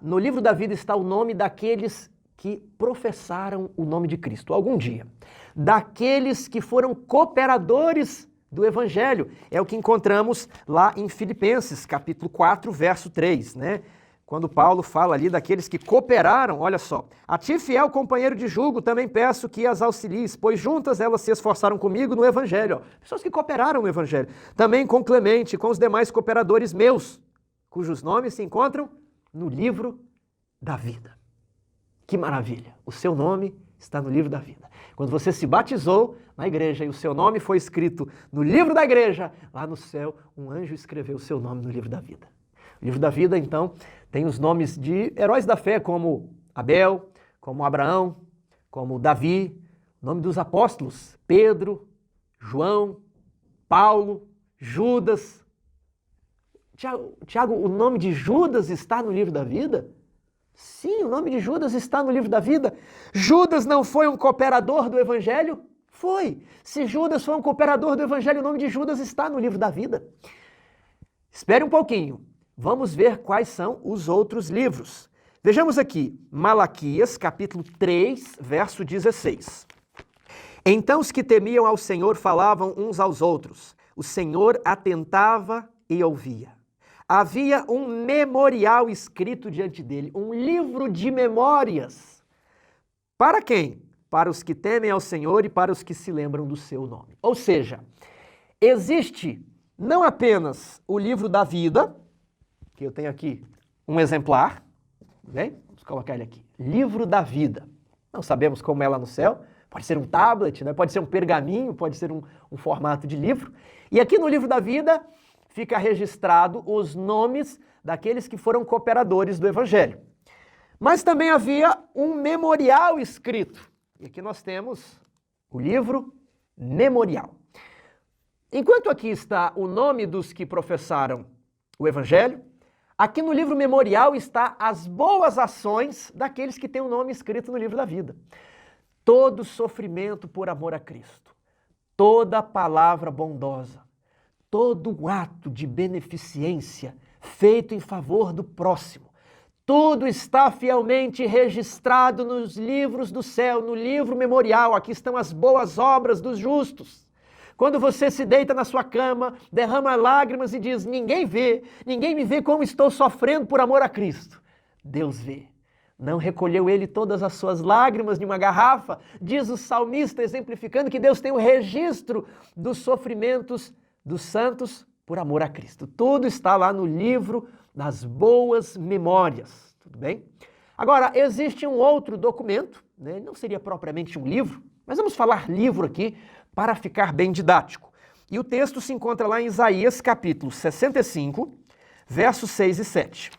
no livro da vida está o nome daqueles que professaram o nome de Cristo algum dia. Daqueles que foram cooperadores do Evangelho. É o que encontramos lá em Filipenses, capítulo 4, verso 3, né? Quando Paulo fala ali daqueles que cooperaram, olha só. A ti, fiel companheiro de julgo, também peço que as auxilies, pois juntas elas se esforçaram comigo no Evangelho. Ó. Pessoas que cooperaram no Evangelho. Também com Clemente, com os demais cooperadores meus, cujos nomes se encontram no livro da vida. Que maravilha! O seu nome está no livro da vida. Quando você se batizou na igreja e o seu nome foi escrito no livro da igreja, lá no céu, um anjo escreveu o seu nome no livro da vida. O livro da vida, então, tem os nomes de heróis da fé, como Abel, como Abraão, como Davi, o nome dos apóstolos, Pedro, João, Paulo, Judas. Tiago, o nome de Judas está no livro da vida? Sim, o nome de Judas está no livro da vida. Judas não foi um cooperador do Evangelho? Foi. Se Judas foi um cooperador do Evangelho, o nome de Judas está no livro da vida. Espere um pouquinho. vamos ver quais são os outros livros. Vejamos aqui, Malaquias, capítulo 3, verso 16. Então os que temiam ao Senhor falavam uns aos outros. O Senhor atentava e ouvia. Havia um memorial escrito diante dele, um livro de memórias. Para quem? Para os que temem ao Senhor e para os que se lembram do seu nome. Ou seja, existe não apenas o livro da vida, que eu tenho aqui um exemplar, bem? Vamos colocar ele aqui. Livro da vida. Não sabemos como é lá no céu. Pode ser um tablet, né? Pode ser um pergaminho, pode ser um formato de livro. E aqui no livro da vida fica registrado os nomes daqueles que foram cooperadores do Evangelho. Mas também havia um memorial escrito. E aqui nós temos o livro memorial. Enquanto aqui está o nome dos que professaram o Evangelho, aqui no livro memorial está as boas ações daqueles que têm o nome escrito no livro da vida. Todo sofrimento por amor a Cristo, toda palavra bondosa, todo ato de beneficência feito em favor do próximo, tudo está fielmente registrado nos livros do céu, no livro memorial. Aqui estão as boas obras dos justos. Quando você se deita na sua cama, derrama lágrimas e diz, ninguém me vê como estou sofrendo por amor a Cristo. Deus vê. Não recolheu ele todas as suas lágrimas de uma garrafa? Diz o salmista, exemplificando que Deus tem o registro dos sofrimentos dos santos por amor a Cristo. Tudo está lá no livro das boas memórias, tudo bem? Agora, existe um outro documento, né? Não seria propriamente um livro, mas vamos falar livro aqui para ficar bem didático. E o texto se encontra lá em Isaías, capítulo 65, versos 6 e 7.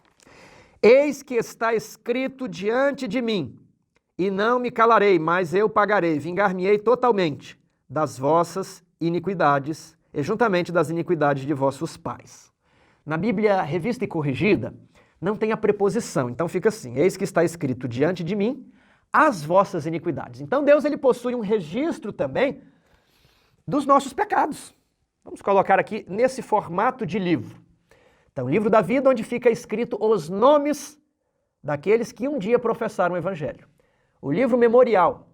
Eis que está escrito diante de mim, e não me calarei, mas eu pagarei, vingar-me-ei totalmente das vossas iniquidades, e juntamente das iniquidades de vossos pais. Na Bíblia Revista e Corrigida, não tem a preposição, então fica assim, eis que está escrito diante de mim, as vossas iniquidades. Então Deus ele possui um registro também dos nossos pecados. Vamos colocar aqui nesse formato de livro. Então, livro da vida, onde fica escrito os nomes daqueles que um dia professaram o Evangelho. O livro memorial,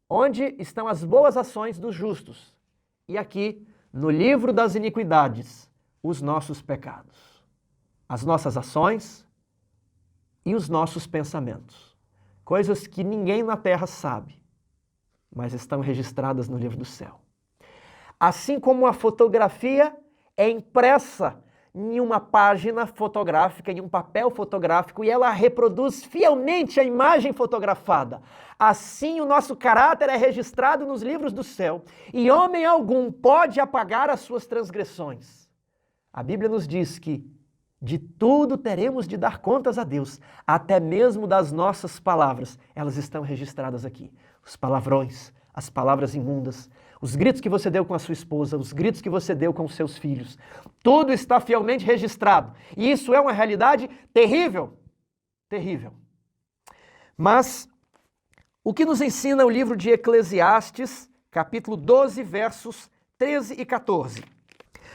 onde estão as boas ações dos justos. E aqui, no livro das iniquidades, os nossos pecados, as nossas ações e os nossos pensamentos. Coisas que ninguém na terra sabe, mas estão registradas no livro do céu. Assim como a fotografia é impressa em uma página fotográfica, em um papel fotográfico, e ela reproduz fielmente a imagem fotografada. Assim o nosso caráter é registrado nos livros do céu, e homem algum pode apagar as suas transgressões. A Bíblia nos diz que de tudo teremos de dar contas a Deus, até mesmo das nossas palavras. Elas estão registradas aqui. Os palavrões, as palavras imundas, os gritos que você deu com a sua esposa, os gritos que você deu com os seus filhos. Tudo está fielmente registrado. E isso é uma realidade terrível. Terrível. Mas o que nos ensina o livro de Eclesiastes, capítulo 12, versos 13 e 14?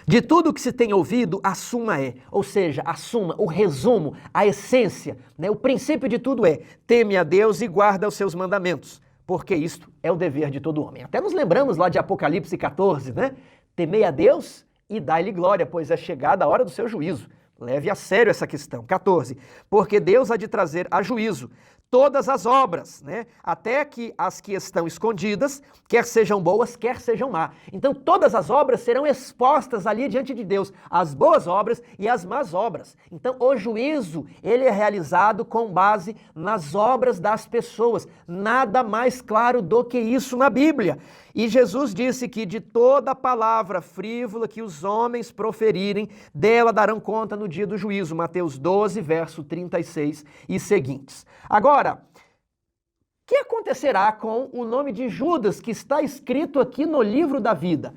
De tudo que se tem ouvido, a suma é, ou seja, a suma, o resumo, a essência, né? O princípio de tudo é, teme a Deus e guarda os seus mandamentos, porque isto é o dever de todo homem. Até nos lembramos lá de Apocalipse 14, né? Temei a Deus e dai-lhe glória, pois é chegada a hora do seu juízo. Leve a sério essa questão. 14. Porque Deus há de trazer a juízo todas as obras, né? Até que as que estão escondidas, quer sejam boas, quer sejam más. Então todas as obras serão expostas ali diante de Deus, as boas obras e as más obras. Então o juízo, ele é realizado com base nas obras das pessoas. Nada mais claro do que isso na Bíblia. E Jesus disse que de toda palavra frívola que os homens proferirem, dela darão conta no dia do juízo. Mateus 12, verso 36 e seguintes. Agora, o que acontecerá com o nome de Judas, que está escrito aqui no livro da vida?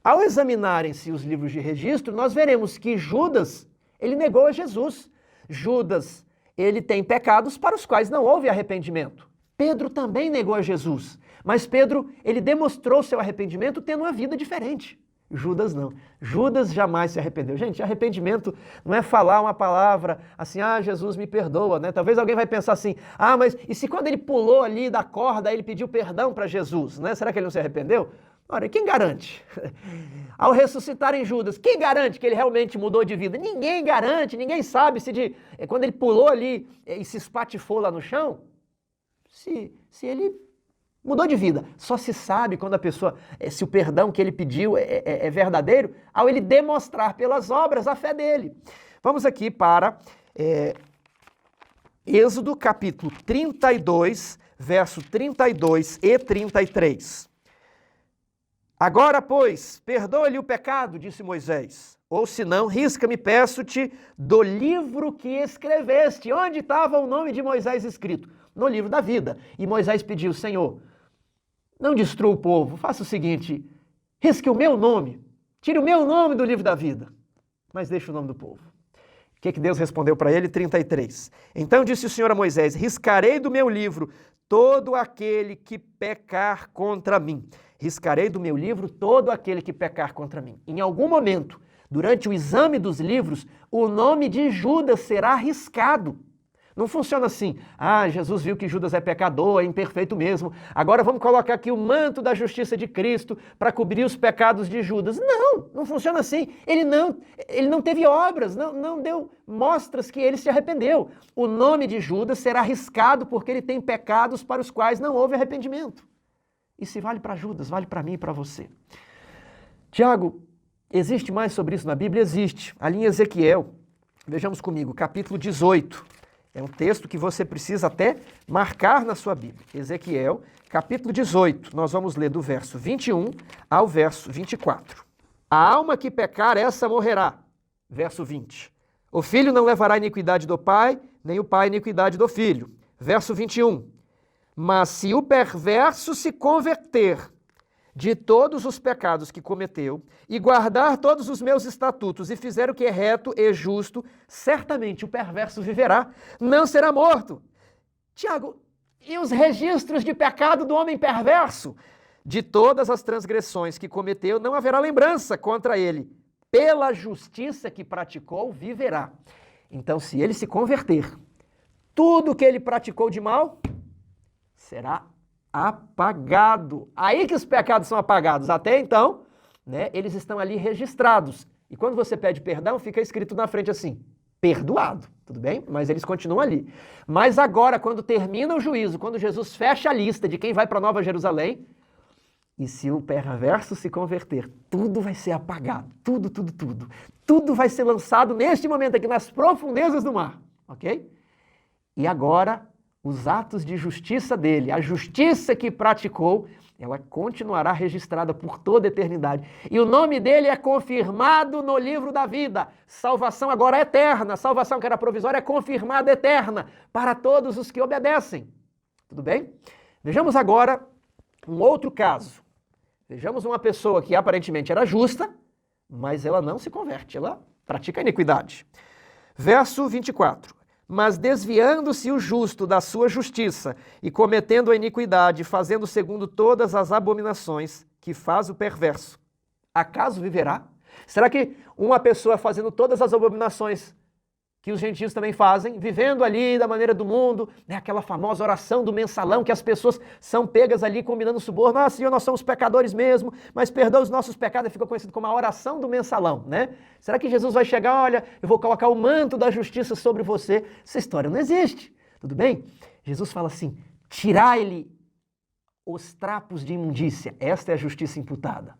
Ao examinarem-se os livros de registro, nós veremos que Judas, ele negou a Jesus. Judas, ele tem pecados para os quais não houve arrependimento. Pedro também negou a Jesus, mas Pedro, ele demonstrou seu arrependimento tendo uma vida diferente. Judas não. Judas jamais se arrependeu. Gente, arrependimento não é falar uma palavra assim, Jesus me perdoa, né? Talvez alguém vai pensar assim, mas e se quando ele pulou ali da corda, ele pediu perdão para Jesus, né? Será que ele não se arrependeu? Ora, quem garante? Ao ressuscitarem Judas, quem garante que ele realmente mudou de vida? Ninguém garante, ninguém sabe se quando ele pulou ali e se espatifou lá no chão, se ele mudou de vida. Só se sabe quando a pessoa, se o perdão que ele pediu é verdadeiro, ao ele demonstrar pelas obras a fé dele. Vamos aqui para Êxodo capítulo 32, verso 32 e 33. Agora, pois, perdoa-lhe o pecado, disse Moisés, ou se não, risca-me, peço-te, do livro que escreveste. Onde estava o nome de Moisés escrito? No livro da vida. E Moisés pediu, Senhor, não destrua o povo, faça o seguinte, risque o meu nome, tire o meu nome do livro da vida, mas deixe o nome do povo. O que Deus respondeu para ele? 33. Então disse o Senhor a Moisés, riscarei do meu livro todo aquele que pecar contra mim. Riscarei do meu livro todo aquele que pecar contra mim. Em algum momento, durante o exame dos livros, o nome de Judas será riscado. Não funciona assim. Jesus viu que Judas é pecador, é imperfeito mesmo. Agora vamos colocar aqui o manto da justiça de Cristo para cobrir os pecados de Judas. Não funciona assim. Ele não teve obras, não deu mostras que ele se arrependeu. O nome de Judas será riscado porque ele tem pecados para os quais não houve arrependimento. E se vale para Judas, vale para mim e para você. Tiago, existe mais sobre isso na Bíblia? Existe. Ali em Ezequiel, vejamos comigo, capítulo 18. É um texto que você precisa até marcar na sua Bíblia. Ezequiel, capítulo 18. Nós vamos ler do verso 21 ao verso 24. A alma que pecar, essa morrerá. Verso 20. O filho não levará a iniquidade do pai, nem o pai a iniquidade do filho. Verso 21. Mas se o perverso se converter de todos os pecados que cometeu e guardar todos os meus estatutos e fizer o que é reto e justo, certamente o perverso viverá, não será morto. Tiago, e os registros de pecado do homem perverso? De todas as transgressões que cometeu, não haverá lembrança contra ele. Pela justiça que praticou, viverá. Então, se ele se converter, tudo que ele praticou de mal será apagado. Aí que os pecados são apagados. Até então, né, eles estão ali registrados. E quando você pede perdão, fica escrito na frente assim, perdoado, tudo bem? Mas eles continuam ali. Mas agora, quando termina o juízo, quando Jesus fecha a lista de quem vai para Nova Jerusalém, e se o perverso se converter, tudo vai ser apagado. Tudo. Tudo vai ser lançado neste momento aqui, nas profundezas do mar. Ok? E agora, os atos de justiça dele, a justiça que praticou, ela continuará registrada por toda a eternidade. E o nome dele é confirmado no livro da vida. Salvação agora é eterna. Salvação que era provisória é confirmada eterna para todos os que obedecem. Tudo bem? Vejamos agora um outro caso. Vejamos uma pessoa que aparentemente era justa, mas ela não se converte, ela pratica a iniquidade. Verso 24. Mas desviando-se o justo da sua justiça e cometendo a iniquidade, fazendo segundo todas as abominações que faz o perverso, acaso viverá? Será que uma pessoa fazendo todas as abominações que os gentios também fazem, vivendo ali da maneira do mundo, né, aquela famosa oração do mensalão, que as pessoas são pegas ali combinando suborno, Senhor, nós somos pecadores mesmo, mas perdoa os nossos pecados, fica conhecido como a oração do mensalão, né? Será que Jesus vai chegar, olha, eu vou colocar o manto da justiça sobre você? Essa história não existe, tudo bem? Jesus fala assim, tirai-lhe os trapos de imundícia, esta é a justiça imputada.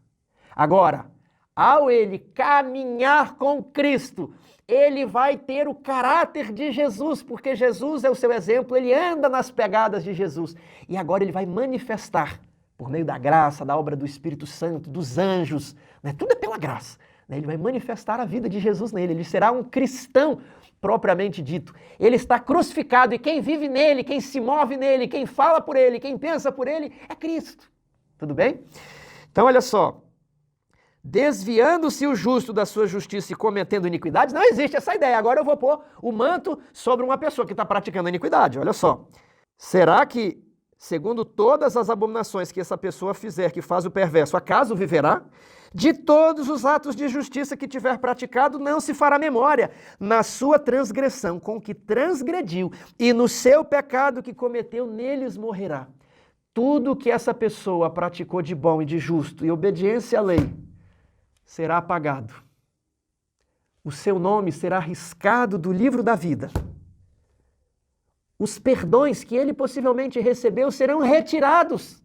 Agora, ao ele caminhar com Cristo, ele vai ter o caráter de Jesus, porque Jesus é o seu exemplo, ele anda nas pegadas de Jesus. E agora ele vai manifestar, por meio da graça, da obra do Espírito Santo, dos anjos, né? Tudo é pela graça. Né? Ele vai manifestar a vida de Jesus nele, ele será um cristão propriamente dito. Ele está crucificado e quem vive nele, quem se move nele, quem fala por ele, quem pensa por ele, é Cristo. Tudo bem? Então, olha só. Desviando-se o justo da sua justiça e cometendo iniquidades, não existe essa ideia. Agora eu vou pôr o manto sobre uma pessoa que está praticando a iniquidade. Olha só. Será que, segundo todas as abominações que essa pessoa fizer, que faz o perverso, acaso viverá? De todos os atos de justiça que tiver praticado, não se fará memória. Na sua transgressão com que transgrediu e no seu pecado que cometeu, neles morrerá. Tudo que essa pessoa praticou de bom e de justo e obediência à lei será apagado. O seu nome será riscado do livro da vida. Os perdões que ele possivelmente recebeu serão retirados.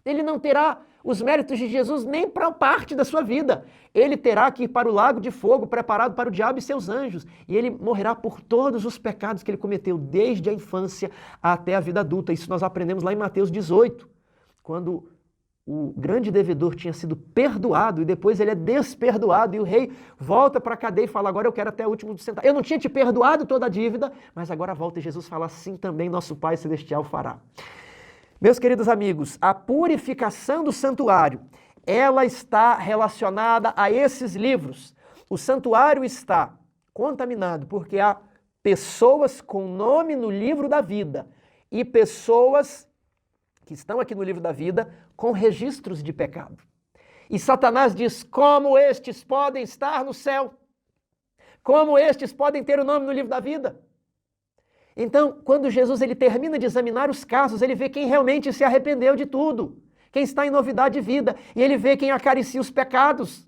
Ele não terá os méritos de Jesus nem para parte da sua vida. Ele terá que ir para o lago de fogo preparado para o diabo e seus anjos. E ele morrerá por todos os pecados que ele cometeu desde a infância até a vida adulta. Isso nós aprendemos lá em Mateus 18, quando o grande devedor tinha sido perdoado e depois ele é desperdoado e o rei volta para a cadeia e fala, agora eu quero até o último centavo. Eu não tinha te perdoado toda a dívida, mas agora volta e Jesus fala, assim também nosso Pai Celestial fará. Meus queridos amigos, a purificação do santuário, ela está relacionada a esses livros. O santuário está contaminado porque há pessoas com nome no livro da vida e pessoas que estão aqui no livro da vida com registros de pecado. E Satanás diz, como estes podem estar no céu? Como estes podem ter o nome no livro da vida? Então, quando Jesus ele termina de examinar os casos, ele vê quem realmente se arrependeu de tudo, quem está em novidade de vida, e ele vê quem acaricia os pecados.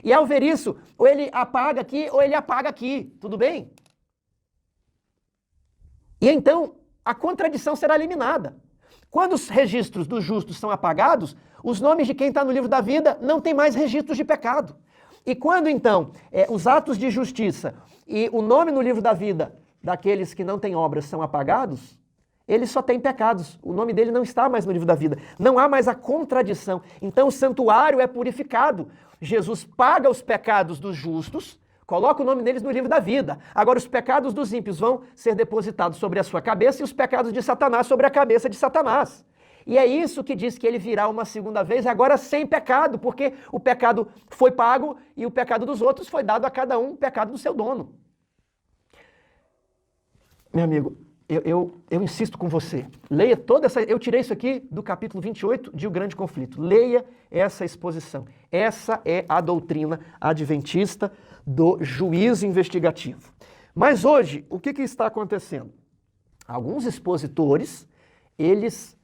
E ao ver isso, ou ele apaga aqui, ou ele apaga aqui, tudo bem? E então, a contradição será eliminada. Quando os registros dos justos são apagados, os nomes de quem está no livro da vida não tem mais registros de pecado. E quando então os atos de justiça e o nome no livro da vida daqueles que não têm obras são apagados, ele só tem pecados. O nome dele não está mais no livro da vida. Não há mais a contradição. Então o santuário é purificado. Jesus paga os pecados dos justos, coloca o nome deles no livro da vida. Agora os pecados dos ímpios vão ser depositados sobre a sua cabeça e os pecados de Satanás sobre a cabeça de Satanás. E é isso que diz que ele virá uma segunda vez, agora sem pecado, porque o pecado foi pago e o pecado dos outros foi dado a cada um o pecado do seu dono. Meu amigo, eu insisto com você, leia toda essa... Eu tirei isso aqui do capítulo 28 de O Grande Conflito. Leia essa exposição. Essa é a doutrina adventista do juízo investigativo. Mas hoje, o que está acontecendo? Alguns expositores, eles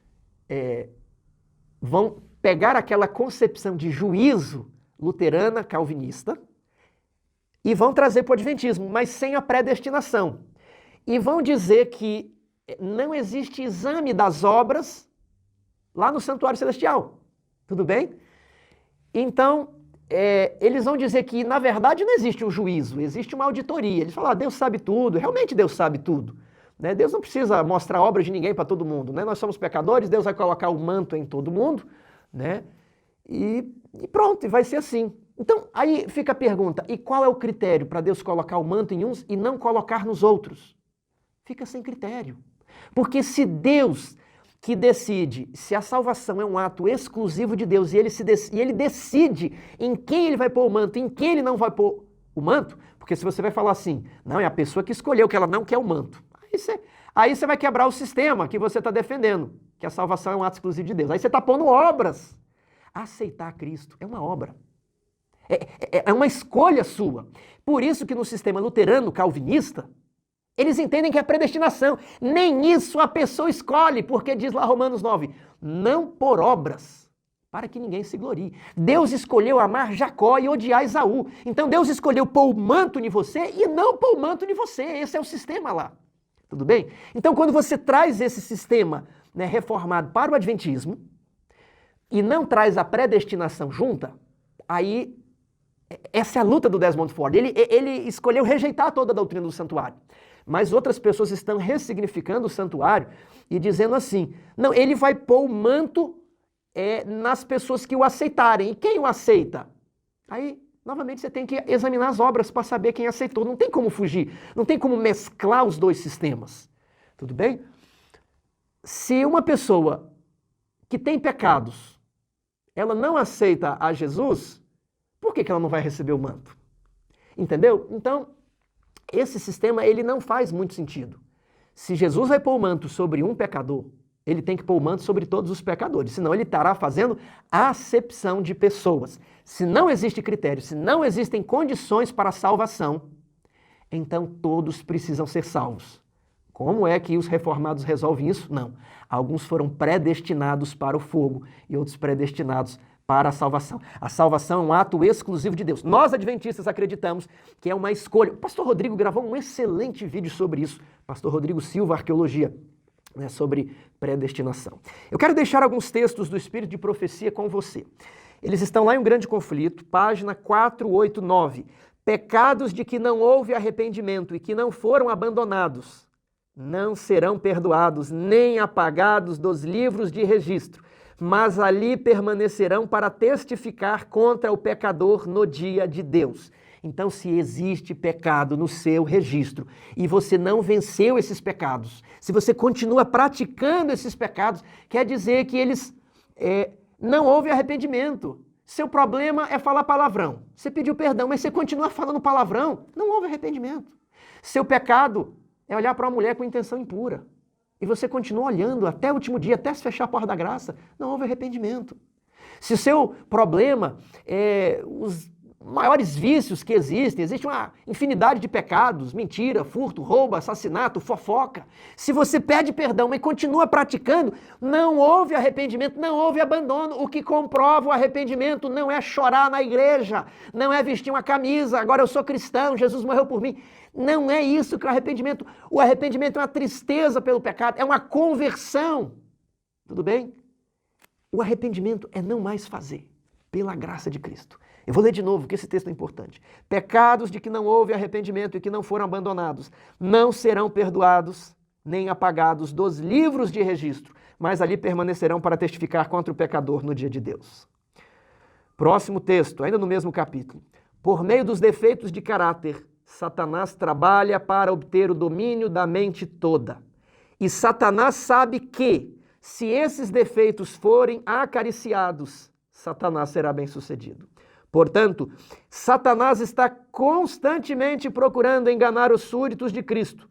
vão pegar aquela concepção de juízo luterana, calvinista, e vão trazer para o adventismo, mas sem a predestinação. E vão dizer que não existe exame das obras lá no santuário celestial. Tudo bem? Então, eles vão dizer que, na verdade, não existe um juízo, existe uma auditoria. Eles falam, Deus sabe tudo, realmente Deus sabe tudo. Né? Deus não precisa mostrar obras de ninguém para todo mundo. Né? Nós somos pecadores, Deus vai colocar o manto em todo mundo, né? E pronto, e vai ser assim. Então, aí fica a pergunta, e qual é o critério para Deus colocar o manto em uns e não colocar nos outros? Fica sem critério. Porque se Deus que decide se a salvação é um ato exclusivo de Deus e ele decide em quem ele vai pôr o manto e em quem ele não vai pôr o manto, porque se você vai falar assim, não, é a pessoa que escolheu que ela não quer o manto, aí você vai quebrar o sistema que você está defendendo, que a salvação é um ato exclusivo de Deus. Aí você está pondo obras. Aceitar Cristo é uma obra. É uma escolha sua. Por isso que no sistema luterano calvinista, eles entendem que é predestinação. Nem isso a pessoa escolhe, porque diz lá Romanos 9, não por obras, para que ninguém se glorie. Deus escolheu amar Jacó e odiar Esaú. Então Deus escolheu pôr o manto em você e não pôr o manto em você. Esse é o sistema lá. Tudo bem? Então quando você traz esse sistema, né, reformado para o adventismo e não traz a predestinação junta, aí essa é a luta do Desmond Ford. Ele escolheu rejeitar toda a doutrina do santuário. Mas outras pessoas estão ressignificando o santuário e dizendo assim, não, ele vai pôr o manto nas pessoas que o aceitarem. E quem o aceita? Aí, novamente, você tem que examinar as obras para saber quem aceitou. Não tem como fugir, não tem como mesclar os dois sistemas. Tudo bem? Se uma pessoa que tem pecados, ela não aceita a Jesus, por que ela não vai receber o manto? Entendeu? Então, esse sistema ele não faz muito sentido. Se Jesus vai pôr o manto sobre um pecador ele tem que pôr o manto sobre todos os pecadores, senão ele estará fazendo acepção de pessoas. Se não existe critério, se não existem condições para a salvação, então todos precisam ser salvos. Como é que os reformados resolvem isso? Não. Alguns foram predestinados para o fogo e outros predestinados para a salvação. A salvação é um ato exclusivo de Deus. Nós, adventistas, acreditamos que é uma escolha. O pastor Rodrigo gravou um excelente vídeo sobre isso. Pastor Rodrigo Silva, Arqueologia, né, sobre predestinação. Eu quero deixar alguns textos do Espírito de Profecia com você. Eles estão lá em Um Grande Conflito, página 489. Pecados de que não houve arrependimento e que não foram abandonados não serão perdoados, nem apagados dos livros de registro, mas ali permanecerão para testificar contra o pecador no dia de Deus. Então, se existe pecado no seu registro e você não venceu esses pecados, se você continua praticando esses pecados, quer dizer que eles não houve arrependimento. Seu problema é falar palavrão. Você pediu perdão, mas você continua falando palavrão, não houve arrependimento. Seu pecado é olhar para uma mulher com intenção impura. E você continua olhando até o último dia, até se fechar a porta da graça, não houve arrependimento. Se o seu problema é os maiores vícios que existem, existe uma infinidade de pecados, mentira, furto, roubo, assassinato, fofoca. Se você pede perdão, mas continua praticando, não houve arrependimento, não houve abandono. O que comprova o arrependimento não é chorar na igreja, não é vestir uma camisa, agora eu sou cristão, Jesus morreu por mim. Não é isso que é o arrependimento. O arrependimento é uma tristeza pelo pecado, é uma conversão. Tudo bem? O arrependimento é não mais fazer, pela graça de Cristo. Eu vou ler de novo, porque esse texto é importante. Pecados de que não houve arrependimento e que não foram abandonados não serão perdoados nem apagados dos livros de registro, mas ali permanecerão para testificar contra o pecador no dia de Deus. Próximo texto, ainda no mesmo capítulo. Por meio dos defeitos de caráter, Satanás trabalha para obter o domínio da mente toda. E Satanás sabe que, se esses defeitos forem acariciados, Satanás será bem-sucedido. Portanto, Satanás está constantemente procurando enganar os súditos de Cristo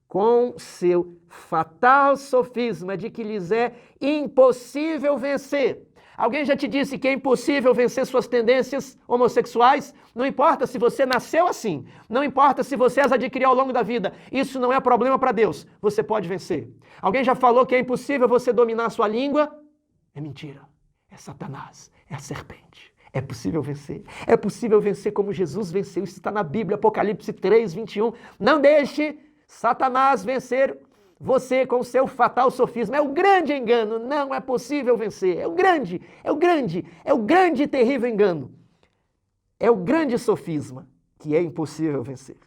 com seu fatal sofisma de que lhes é impossível vencer. Alguém já te disse que é impossível vencer suas tendências homossexuais? Não importa se você nasceu assim, não importa se você as adquiriu ao longo da vida, isso não é problema para Deus, você pode vencer. Alguém já falou que é impossível você dominar a sua língua? É mentira, é Satanás, é a serpente. É possível vencer. É possível vencer como Jesus venceu. Isso está na Bíblia, Apocalipse 3, 21. Não deixe Satanás vencer você com o seu fatal sofisma. É o grande engano. Não é possível vencer. É o grande e terrível engano. É o grande sofisma que é impossível vencer.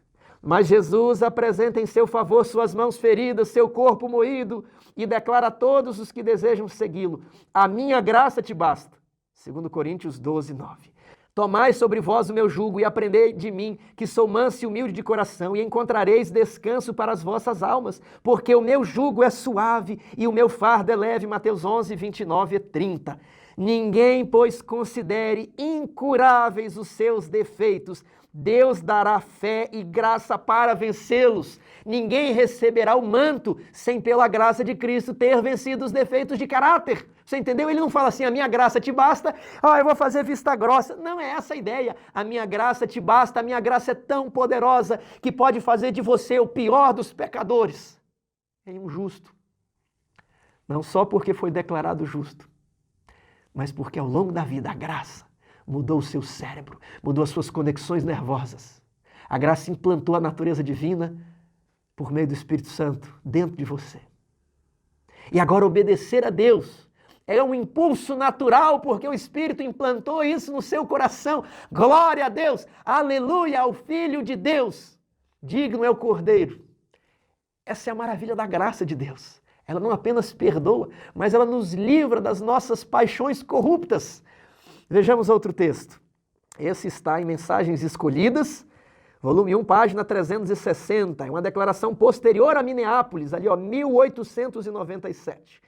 Mas Jesus apresenta em seu favor suas mãos feridas, seu corpo moído e declara a todos os que desejam segui-lo: a minha graça te basta. 2 Coríntios 12, 9. Tomai sobre vós o meu jugo e aprendei de mim, que sou manso e humilde de coração, e encontrareis descanso para as vossas almas, porque o meu jugo é suave e o meu fardo é leve. Mateus 11, 29 e 30. Ninguém, pois, considere incuráveis os seus defeitos. Deus dará fé e graça para vencê-los. Ninguém receberá o manto sem, pela graça de Cristo, ter vencido os defeitos de caráter. Você entendeu? Ele não fala assim, a minha graça te basta, eu vou fazer vista grossa. Não é essa a ideia. A minha graça te basta, a minha graça é tão poderosa que pode fazer de você o pior dos pecadores. É um justo. Não só porque foi declarado justo, mas porque ao longo da vida a graça mudou o seu cérebro, mudou as suas conexões nervosas. A graça implantou a natureza divina por meio do Espírito Santo dentro de você. E agora obedecer a Deus é um impulso natural, porque o Espírito implantou isso no seu coração. Glória a Deus! Aleluia ao Filho de Deus! Digno é o Cordeiro. Essa é a maravilha da graça de Deus. Ela não apenas perdoa, mas ela nos livra das nossas paixões corruptas. Vejamos outro texto. Esse está em Mensagens Escolhidas, volume 1, página 360. É uma declaração posterior a Minneapolis, ali, 1897.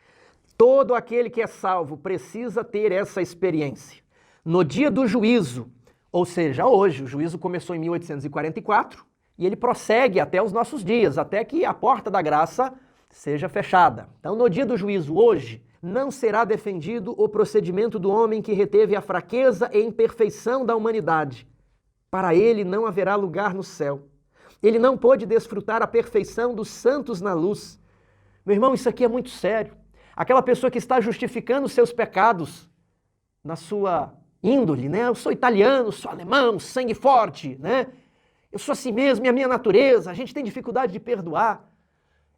Todo aquele que é salvo precisa ter essa experiência. No dia do juízo, ou seja, hoje, o juízo começou em 1844 e ele prossegue até os nossos dias, até que a porta da graça seja fechada. Então, no dia do juízo, hoje, não será defendido o procedimento do homem que reteve a fraqueza e imperfeição da humanidade. Para ele não haverá lugar no céu. Ele não pôde desfrutar a perfeição dos santos na luz. Meu irmão, isso aqui é muito sério. Aquela pessoa que está justificando seus pecados na sua índole, né? Eu sou italiano, sou alemão, sangue forte, né? Eu sou assim mesmo, é a minha natureza, a gente tem dificuldade de perdoar.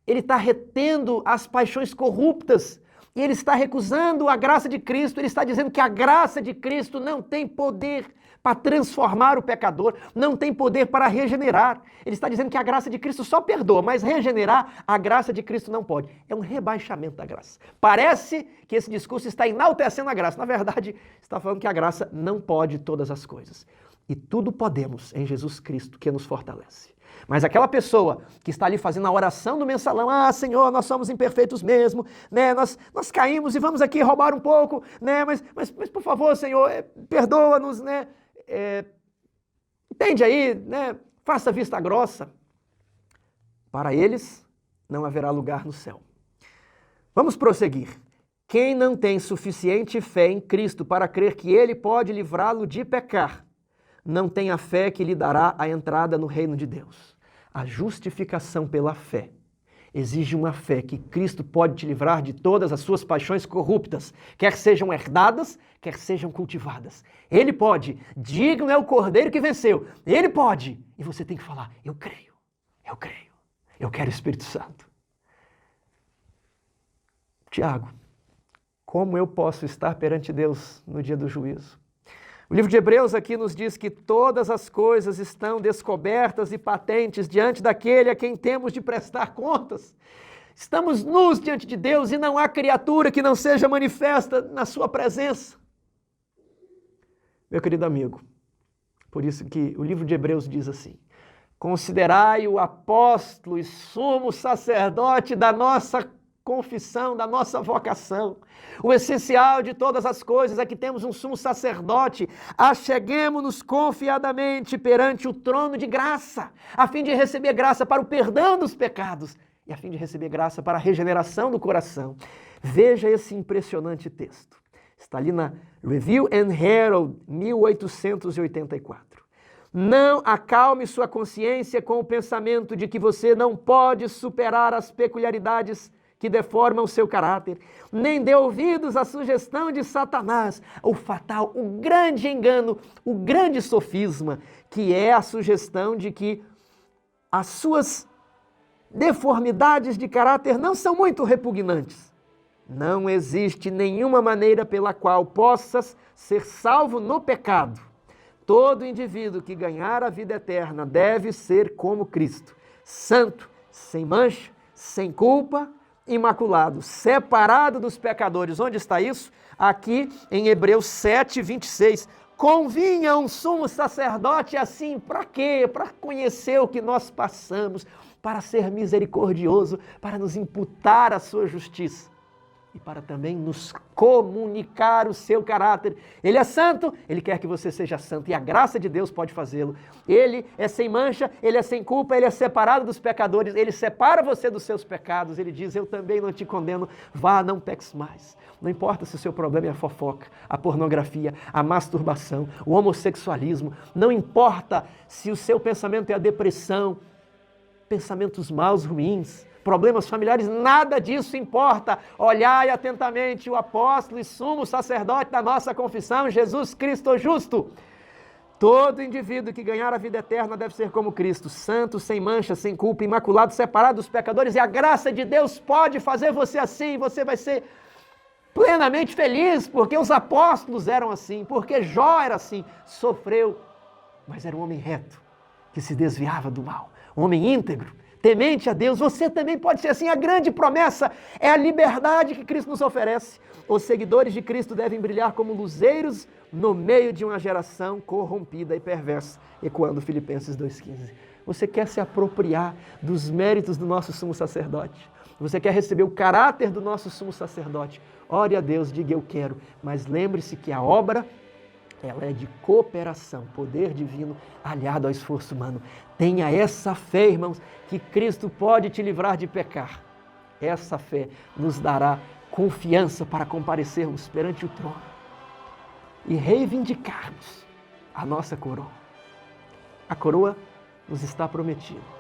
Ele está retendo as paixões corruptas e ele está recusando a graça de Cristo, ele está dizendo que a graça de Cristo não tem poder para transformar o pecador, não tem poder para regenerar. Ele está dizendo que a graça de Cristo só perdoa, mas regenerar a graça de Cristo não pode. É um rebaixamento da graça. Parece que esse discurso está enaltecendo a graça. Na verdade, está falando que a graça não pode todas as coisas. E tudo podemos em Jesus Cristo, que nos fortalece. Mas aquela pessoa que está ali fazendo a oração do mensalão, Senhor, nós somos imperfeitos mesmo, né? Nós caímos e vamos aqui roubar um pouco, né? Mas por favor, Senhor, perdoa-nos, né? Entende aí, né? Faça vista grossa. Para eles não haverá lugar no céu. Vamos prosseguir. Quem não tem suficiente fé em Cristo para crer que Ele pode livrá-lo de pecar, não tem a fé que lhe dará a entrada no reino de Deus. A justificação pela fé exige uma fé que Cristo pode te livrar de todas as suas paixões corruptas, quer sejam herdadas, quer sejam cultivadas. Ele pode. Digno é o Cordeiro que venceu. Ele pode. E você tem que falar, eu creio, eu quero o Espírito Santo. Tiago, como eu posso estar perante Deus no dia do juízo? O livro de Hebreus aqui nos diz que todas as coisas estão descobertas e patentes diante daquele a quem temos de prestar contas. Estamos nus diante de Deus e não há criatura que não seja manifesta na sua presença. Meu querido amigo, por isso que o livro de Hebreus diz assim: considerai o apóstolo e sumo sacerdote da nossa confissão, da nossa vocação. O essencial de todas as coisas é que temos um sumo sacerdote. Acheguemo-nos confiadamente perante o trono de graça, a fim de receber graça para o perdão dos pecados e a fim de receber graça para a regeneração do coração. Veja esse impressionante texto. Está ali na Review and Herald, 1884. Não acalme sua consciência com o pensamento de que você não pode superar as peculiaridades que deformam o seu caráter, nem dê ouvidos à sugestão de Satanás, o fatal, o grande engano, o grande sofisma, que é a sugestão de que as suas deformidades de caráter não são muito repugnantes. Não existe nenhuma maneira pela qual possas ser salvo no pecado. Todo indivíduo que ganhar a vida eterna deve ser como Cristo, santo, sem mancha, sem culpa, imaculado, separado dos pecadores. Onde está isso? Aqui em Hebreus 7, 26. Convinha um sumo sacerdote assim, para quê? Para conhecer o que nós passamos, para ser misericordioso, para nos imputar a sua justiça e para também nos comunicar o seu caráter. Ele é santo, ele quer que você seja santo e a graça de Deus pode fazê-lo. Ele é sem mancha, ele é sem culpa, ele é separado dos pecadores, ele separa você dos seus pecados. Ele diz, eu também não te condeno, vá, não peques mais. Não importa se o seu problema é a fofoca, a pornografia, a masturbação, o homossexualismo, não importa se o seu pensamento é a depressão, pensamentos maus, ruins, problemas familiares, nada disso importa. Olhai atentamente o apóstolo e sumo sacerdote da nossa confissão, Jesus Cristo justo. Todo indivíduo que ganhar a vida eterna deve ser como Cristo, santo, sem mancha, sem culpa, imaculado, separado dos pecadores, e a graça de Deus pode fazer você assim, você vai ser plenamente feliz, porque os apóstolos eram assim, porque Jó era assim, sofreu, mas era um homem reto, que se desviava do mal, um homem íntegro, temente a Deus. Você também pode ser assim. A grande promessa é a liberdade que Cristo nos oferece. Os seguidores de Cristo devem brilhar como luzeiros no meio de uma geração corrompida e perversa, ecoando Filipenses 2,15. Você quer se apropriar dos méritos do nosso sumo sacerdote? Você quer receber o caráter do nosso sumo sacerdote? Ore a Deus, diga eu quero, mas lembre-se que a obra, ela é de cooperação, poder divino aliado ao esforço humano. Tenha essa fé, irmãos, que Cristo pode te livrar de pecar. Essa fé nos dará confiança para comparecermos perante o trono e reivindicarmos a nossa coroa. A coroa nos está prometida.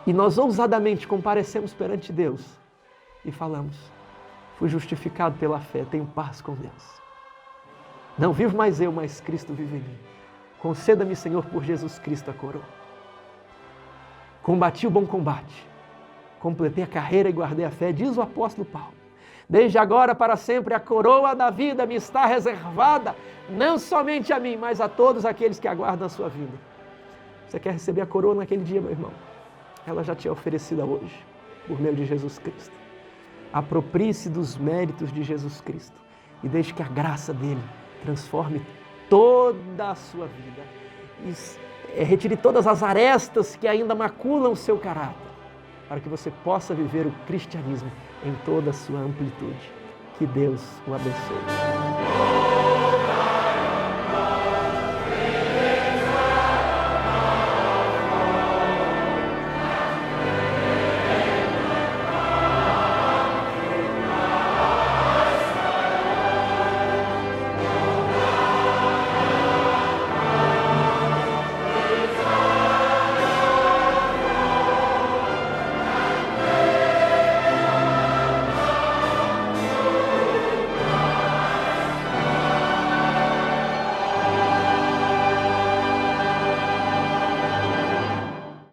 E nós ousadamente comparecemos perante Deus e falamos: fui justificado pela fé, tenho paz com Deus. Não vivo mais eu, mas Cristo vive em mim. Conceda-me, Senhor, por Jesus Cristo a coroa. Combati o bom combate, completei a carreira e guardei a fé, diz o apóstolo Paulo. Desde agora para sempre a coroa da vida me está reservada, não somente a mim, mas a todos aqueles que aguardam a sua vida. Você quer receber a coroa naquele dia, meu irmão? Ela já te é oferecida hoje, por meio de Jesus Cristo. Aproprie-se dos méritos de Jesus Cristo e deixe que a graça dele transforme toda a sua vida e retire todas as arestas que ainda maculam o seu caráter, para que você possa viver o cristianismo em toda a sua amplitude. Que Deus o abençoe.